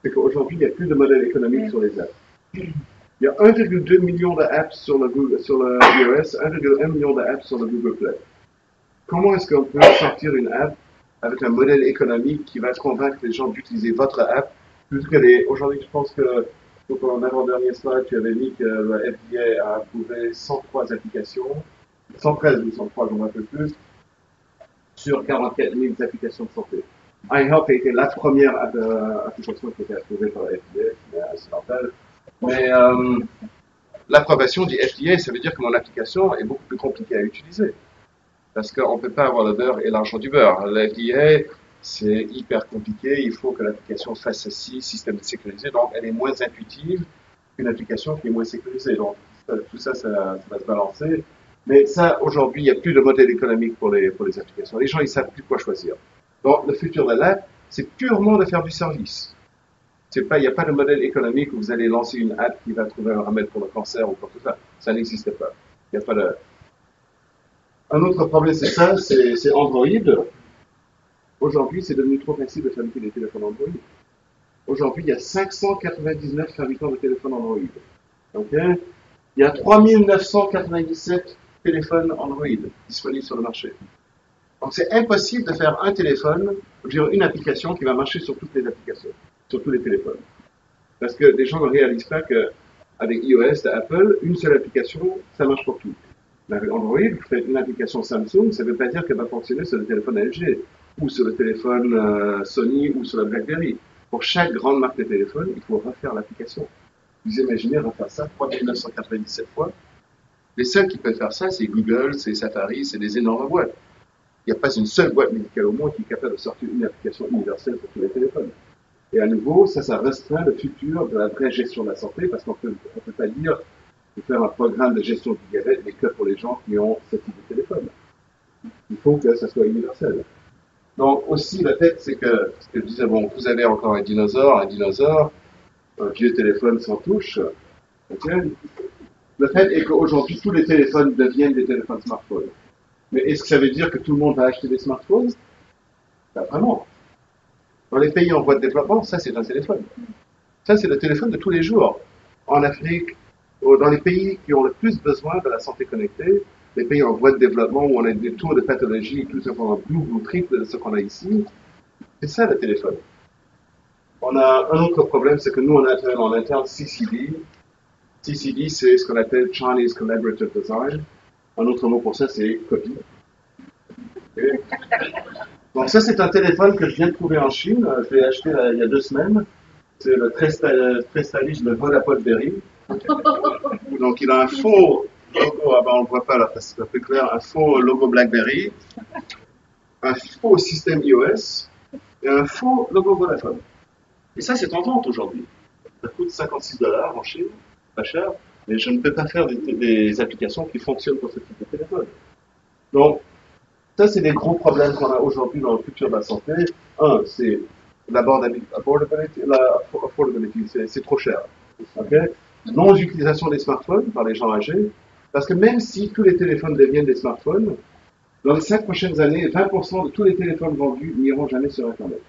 c'est qu'aujourd'hui, il n'y a plus de modèle économique sur les apps. Il y a 1,2 million d'apps sur le iOS, 1,1 million d'apps sur le Google Play. Comment est-ce qu'on peut sortir une app avec un modèle économique qui va convaincre les gens d'utiliser votre app plutôt que les... Aujourd'hui, je pense que, dans l'avant-dernier slide, tu avais dit que le FDA a approuvé 103 applications, 113 ou 103, j'en ai un peu plus, sur 44 000 applications de santé. iHealth a été la première application qui a été approuvée par la FDA, c'est normal. Mais l'approbation du FDA, ça veut dire que mon application est beaucoup plus compliquée à utiliser. Parce qu'on ne peut pas avoir le beurre et l'argent du beurre. La FDA, c'est hyper compliqué. Il faut que l'application fasse ceci, système sécurisé. Donc, elle est moins intuitive qu'une application qui est moins sécurisée. Donc, tout ça, ça va se balancer. Mais ça, aujourd'hui, il n'y a plus de modèle économique pour les applications. Les gens, ils savent plus quoi choisir. Donc, le futur de l'app, c'est purement de faire du service. Il n'y a pas de modèle économique où vous allez lancer une app qui va trouver un remède pour le cancer ou quoi que ce soit. Ça n'existe pas. Il n'y a pas de... Un autre problème, c'est ça, c'est Android. Aujourd'hui, c'est devenu trop facile de fabriquer des téléphones Android. Aujourd'hui, il y a 599 fabricants de téléphones Android. Okay? Il y a 3997 téléphones Android disponibles sur le marché. Donc, c'est impossible de faire un téléphone, une application qui va marcher sur toutes les applications, sur tous les téléphones. Parce que les gens ne réalisent pas qu'avec iOS, Apple, une seule application, ça marche pour tout. Avec Android, vous faites une application Samsung, ça ne veut pas dire qu'elle va fonctionner sur le téléphone LG, ou sur le téléphone Sony, ou sur la BlackBerry. Pour chaque grande marque de téléphone, il faut refaire l'application. Vous imaginez refaire ça 3997 fois? Les seuls qui peuvent faire ça, c'est Google, c'est Safari, c'est des énormes boîtes. Il n'y a pas une seule boîte médicale au monde qui est capable de sortir une application universelle pour tous les téléphones. Et à nouveau, ça restreint le futur de la vraie gestion de la santé, parce qu'on peut pas dire de faire un programme de gestion du diabète, mais que pour les gens qui ont ce type de téléphone. Il faut que ça soit universel. Donc aussi, le fait, c'est que je disais, bon, vous avez encore un dinosaure, un vieux téléphone sans touche. Okay? Le fait est qu'aujourd'hui, tous les téléphones deviennent des téléphones smartphones. Mais est-ce que ça veut dire que tout le monde va acheter des smartphones? Pas vraiment. Dans les pays en voie de développement, ça c'est un téléphone. Ça c'est le téléphone de tous les jours. En Afrique, dans les pays qui ont le plus besoin de la santé connectée, les pays en voie de développement où on a des taux de pathologie tout simplement double ou triple de ce qu'on a ici, c'est ça le téléphone. On a un autre problème, c'est que nous on a en interne CCD. CCD c'est ce qu'on appelle Chinese Collaborative Design. Un autre mot pour ça c'est copie. Okay. Donc ça c'est un téléphone que je viens de trouver en Chine. Je l'ai acheté il y a 2 semaines. C'est le très stylish, le Vodafone Berry. Donc il a un faux logo, on ne le voit pas là, c'est un peu clair, un faux logo BlackBerry, un faux système iOS et un faux logo Vodafone. Et ça c'est en vente aujourd'hui. Ça coûte $56 en Chine, pas cher, mais je ne peux pas faire des applications qui fonctionnent pour ce type de téléphone. Donc ça c'est des gros problèmes qu'on a aujourd'hui dans le futur de la santé. Un, c'est l'affordability, c'est trop cher. Okay? Non-utilisation des smartphones par les gens âgés, parce que même si tous les téléphones deviennent des smartphones, Dans les 5 prochaines années, 20% de tous les téléphones vendus n'iront jamais sur Internet.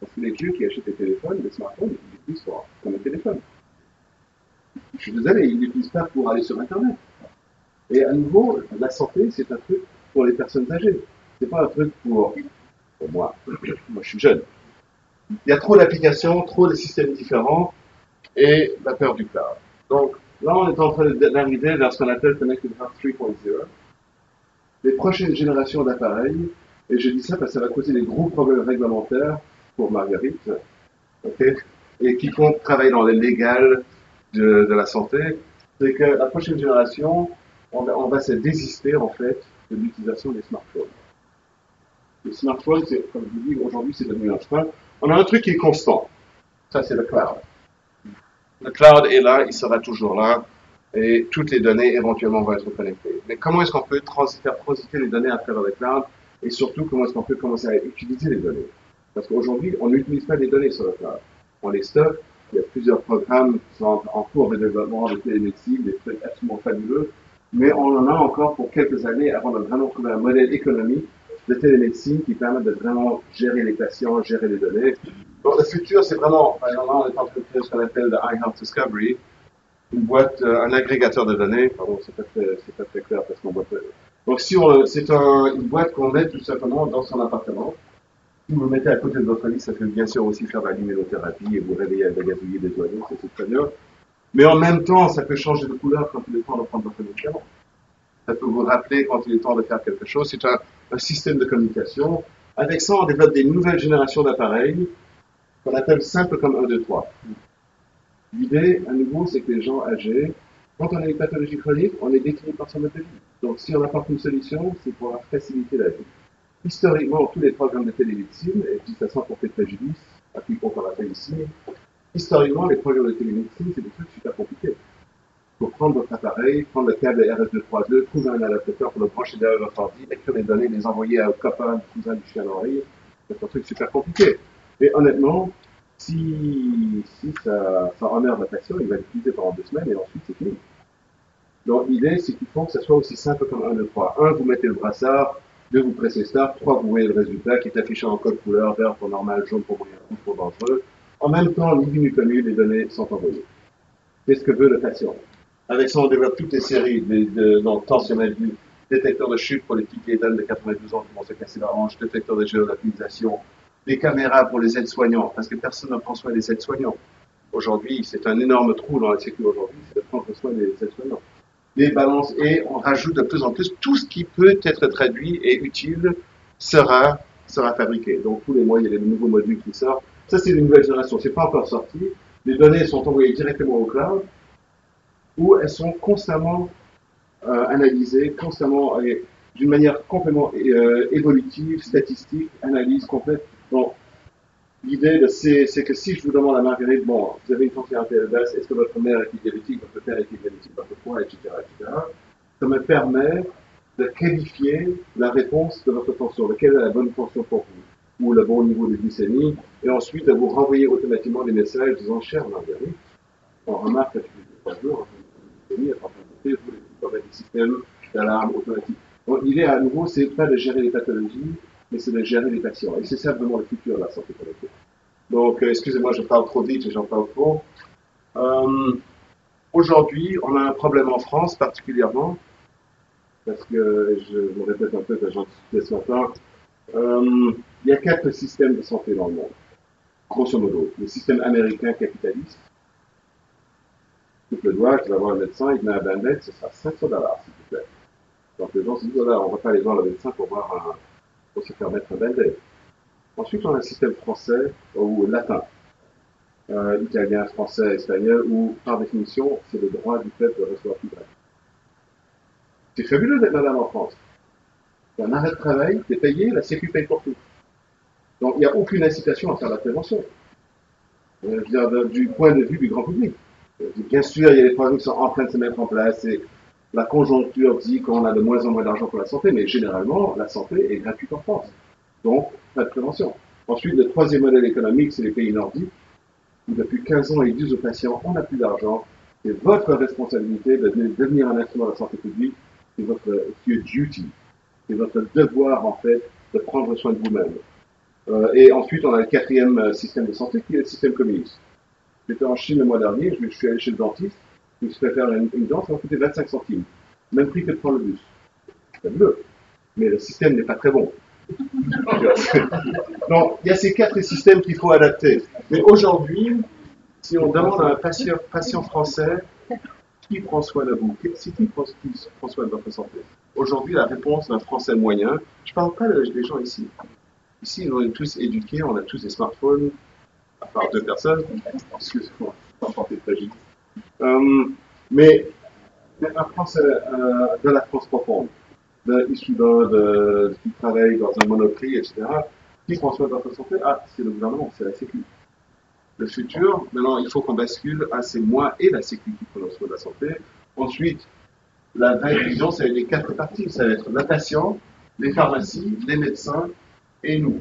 Parce que les vieux qui achètent des téléphones, des smartphones, ils l'utilisent comme un téléphone. Je suis désolé, ils ne l'utilisent pas pour aller sur Internet. Et à nouveau, la santé, c'est un truc pour les personnes âgées. C'est pas un truc pour moi. Moi, je suis jeune. Il y a trop d'applications, trop de systèmes différents et la peur du cloud. Donc, là, on est en train d'arriver vers ce qu'on appelle Connected Health 3.0. Les prochaines générations d'appareils, et je dis ça parce que ça va causer des gros problèmes réglementaires pour Marguerite, okay, et quiconque travaille dans le légal de la santé, c'est que la prochaine génération, on va se désister en fait de l'utilisation des smartphones. Les smartphones, c'est, comme je vous dis, aujourd'hui c'est devenu un frein. On a un truc qui est constant, ça c'est le cloud. Le cloud est là, il sera toujours là, et toutes les données éventuellement vont être connectées. Mais comment est-ce qu'on peut faire transiter les données à travers le cloud, et surtout comment est-ce qu'on peut commencer à utiliser les données? Parce qu'aujourd'hui, on n'utilise pas les données sur le cloud. On les stocke, il y a plusieurs programmes qui sont en cours de développement de télémédecine, des trucs absolument fabuleux, mais on en a encore pour quelques années avant de vraiment trouver un modèle économique de télémédecine qui permet de vraiment gérer les patients, gérer les données. Donc le futur, c'est vraiment, par exemple, on est en train de faire ce qu'on appelle le iHealth Discovery, une boîte, un agrégateur de données. Pardon, c'est pas très clair parce qu'on voit pas. Donc si c'est une boîte qu'on met tout simplement dans son appartement. Si vous le mettez à côté de votre lit, ça peut bien sûr aussi faire de la luminothérapie et vous réveiller avec la gazouiller des oiseaux, c'est très bien. Mais en même temps, ça peut changer de couleur quand il est temps de prendre votre médicament. Ça peut vous rappeler quand il est temps de faire quelque chose. C'est un système de communication. Avec ça, on développe des nouvelles générations d'appareils qu'on appelle simples comme 1, 2, 3. L'idée, à nouveau, c'est que les gens âgés, quand on a une pathologie chronique, on est défini par son mode de vie. Donc, si on apporte une solution, c'est pour faciliter la vie. Historiquement, tous les programmes de télémédecine, et je dis ça sans porter préjudice à quiconque en a fait ici, historiquement, les programmes de télémédecine, c'est des trucs super compliqués. Il faut prendre votre appareil, prendre le câble RS232, trouver un adaptateur pour le brancher derrière votre ordi, écrire les données, les envoyer à un copain, du cousin, du chien à l'oreille. C'est un truc super compliqué. Et honnêtement, si ça honore le patient, il va l'utiliser pendant 2 semaines et ensuite c'est fini. Donc l'idée, c'est qu'il faut que ça soit aussi simple comme 1, 2, 3. 1, vous mettez le brassard, 2, vous pressez Start, 3, vous voyez le résultat qui est affiché en code couleur, vert pour normal, jaune pour moyen, rouge pour dangereux. En même temps, ni vu ni connu, les données sont envoyées. C'est ce que veut le patient. Avec ça, on développe toutes les séries donc tensiomètre, détecteur de chute pour les petites Eden de 92 ans qui vont se casser la hanche, détecteur de géolocalisation, des caméras pour les aides-soignants, parce que personne ne prend soin des aides-soignants. Aujourd'hui, c'est un énorme trou dans la sécurité aujourd'hui, c'est de prendre soin des aides-soignants. Les balances, et on rajoute de plus en plus tout ce qui peut être traduit et utile sera fabriqué. Donc tous les mois, il y a des nouveaux modules qui sortent. Ça, c'est une nouvelle génération. C'est pas encore sorti. Les données sont envoyées directement au cloud, où elles sont constamment analysées, constamment d'une manière complètement évolutive, statistique, analyse complète. Donc, l'idée, c'est que si je vous demande à Marguerite, bon, vous avez une tension artérielle basse, est-ce que votre mère est diabétique, votre père est diabétique, votre poids, etc., ça me permet de qualifier la réponse de votre tension, quelle est la bonne tension pour vous, ou le bon niveau de glycémie, et ensuite de vous renvoyer automatiquement des messages disant, chère Marguerite, on remarque que depuis 3 jours, vous avez des systèmes d'alarme automatique. Donc, l'idée, à nouveau, c'est pas de gérer les pathologies, mais c'est de gérer les patients. Et c'est ça vraiment le futur de la santé collective. Donc, excusez-moi, je parle trop vite et j'en parle trop. Aujourd'hui, on a un problème en France particulièrement, parce que je me répète un peu que j'en discutais ce matin. Il y a 4 systèmes de santé dans le monde, grosso modo. Le système américain capitaliste. Coupe le doigt, tu vas voir le médecin, il te met un band-aid, ce sera $500, s'il vous plaît. Donc les gens se disent, voilà, on ne va pas aller voir le médecin pour se faire mettre un band-aid. Ensuite, on a un système français ou latin, italien, français, espagnol, où, par définition, c'est le droit du peuple de recevoir tout gratuit. C'est fabuleux d'être madame en France. Tu as un arrêt de travail, tu es payé, la Sécu paye pour tout. Donc, il n'y a aucune incitation à faire la prévention. Je veux dire, du point de vue du grand public. Bien sûr, il y a des programmes qui sont en train de se mettre en place et la conjoncture dit qu'on a de moins en moins d'argent pour la santé, mais généralement, la santé est gratuite en France. Donc, pas de prévention. Ensuite, le troisième modèle économique, c'est les pays nordiques, où depuis 15 ans, ils disent aux patients, on n'a plus d'argent, c'est votre responsabilité de devenir un instrument de la santé publique, c'est votre duty. C'est votre devoir, en fait, de prendre soin de vous-même. Et ensuite, on a le quatrième système de santé, qui est le système communiste. J'étais en Chine le mois dernier, je suis allé chez le dentiste, je me suis fait faire une dent, ça m'a coûté 25 centimes. Même prix que de prendre le bus. C'est fabuleux. Mais le système n'est pas très bon. Donc, il y a ces quatre systèmes qu'il faut adapter. Mais aujourd'hui, si on demande à un patient français qui prend soin de vous, c'est qui prend soin de votre santé? Aujourd'hui, la réponse d'un Français moyen, je ne parle pas des gens ici. Ici, on est tous éduqués, on a tous des smartphones, à part deux personnes. Excusez-moi, je suis pas fragile. Mais un Français de la France profonde, issu qui travaille dans un monoprix, etc., qui prend soin de votre santé? Ah, c'est le gouvernement, c'est la Sécu. Le futur, maintenant, il faut qu'on bascule à c'est moi et la Sécu qui prenons soin de la santé. Ensuite, la vraie vision, c'est les quatre parties. Ça va être le patient, les pharmacies, les médecins et nous,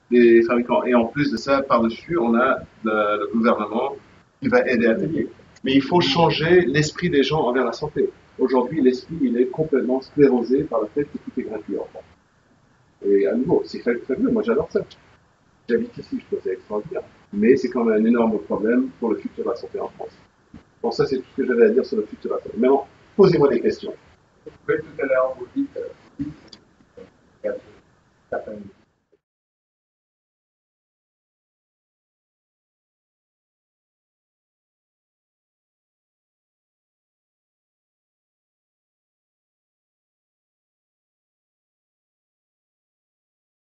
les fabricants. Et en plus de ça, par-dessus, on a le gouvernement qui va aider à payer. Mais il faut changer l'esprit des gens envers la santé. Aujourd'hui, l'esprit, il est complètement sclérosé par le fait que tout est gratuit en France. Et à nouveau, c'est fabuleux. Moi, j'adore ça. J'habite ici, je trouve ça extraordinaire. Mais c'est quand même un énorme problème pour le futur de la santé en France. Bon, ça, c'est tout ce que j'avais à dire sur le futur de la santé. Maintenant, posez-moi des questions. Tout à l'heure, vous dites il y a certaines.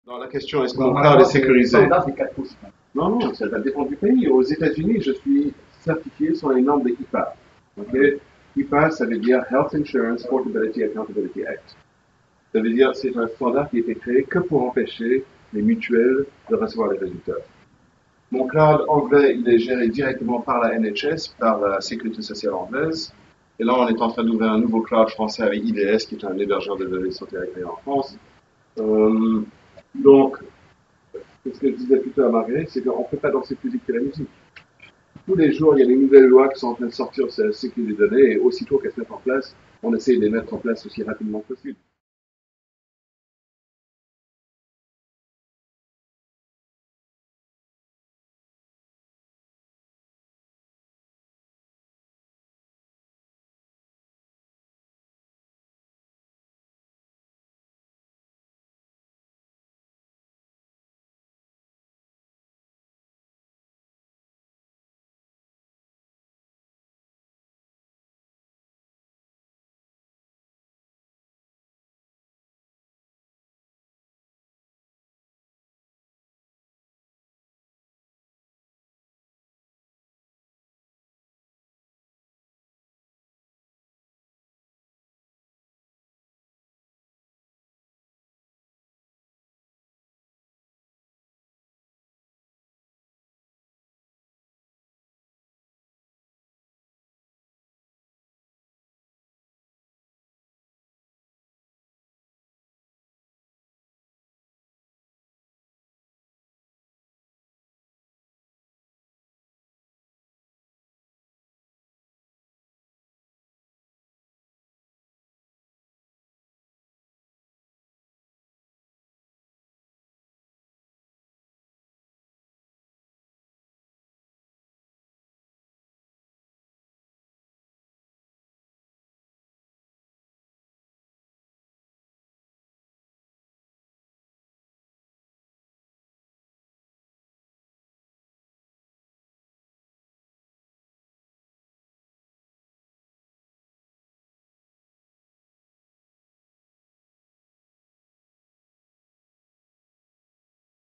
Non, la question, est-ce que mon cloud est sécurisé? Non, Non, ça dépend du pays. Aux États-Unis, je suis certifié sur les normes de HIPAA. Okay? HIPAA, ça veut dire Health Insurance Portability Accountability Act. Ça veut dire c'est un standard qui a été créé que pour empêcher les mutuelles de recevoir les résultats. Mon cloud anglais, il est géré directement par la NHS, par la Sécurité sociale anglaise. Et là, on est en train d'ouvrir un nouveau cloud français avec IDS, qui est un hébergeur de données de santé agréé en France. Donc, ce que je disais plutôt à Marguerite, c'est qu'on ne peut pas danser plus vite que la musique. Tous les jours, il y a des nouvelles lois qui sont en train de sortir sur la sécurité des données, et aussitôt qu'elles se mettent en place, on essaie de les mettre en place aussi rapidement que possible.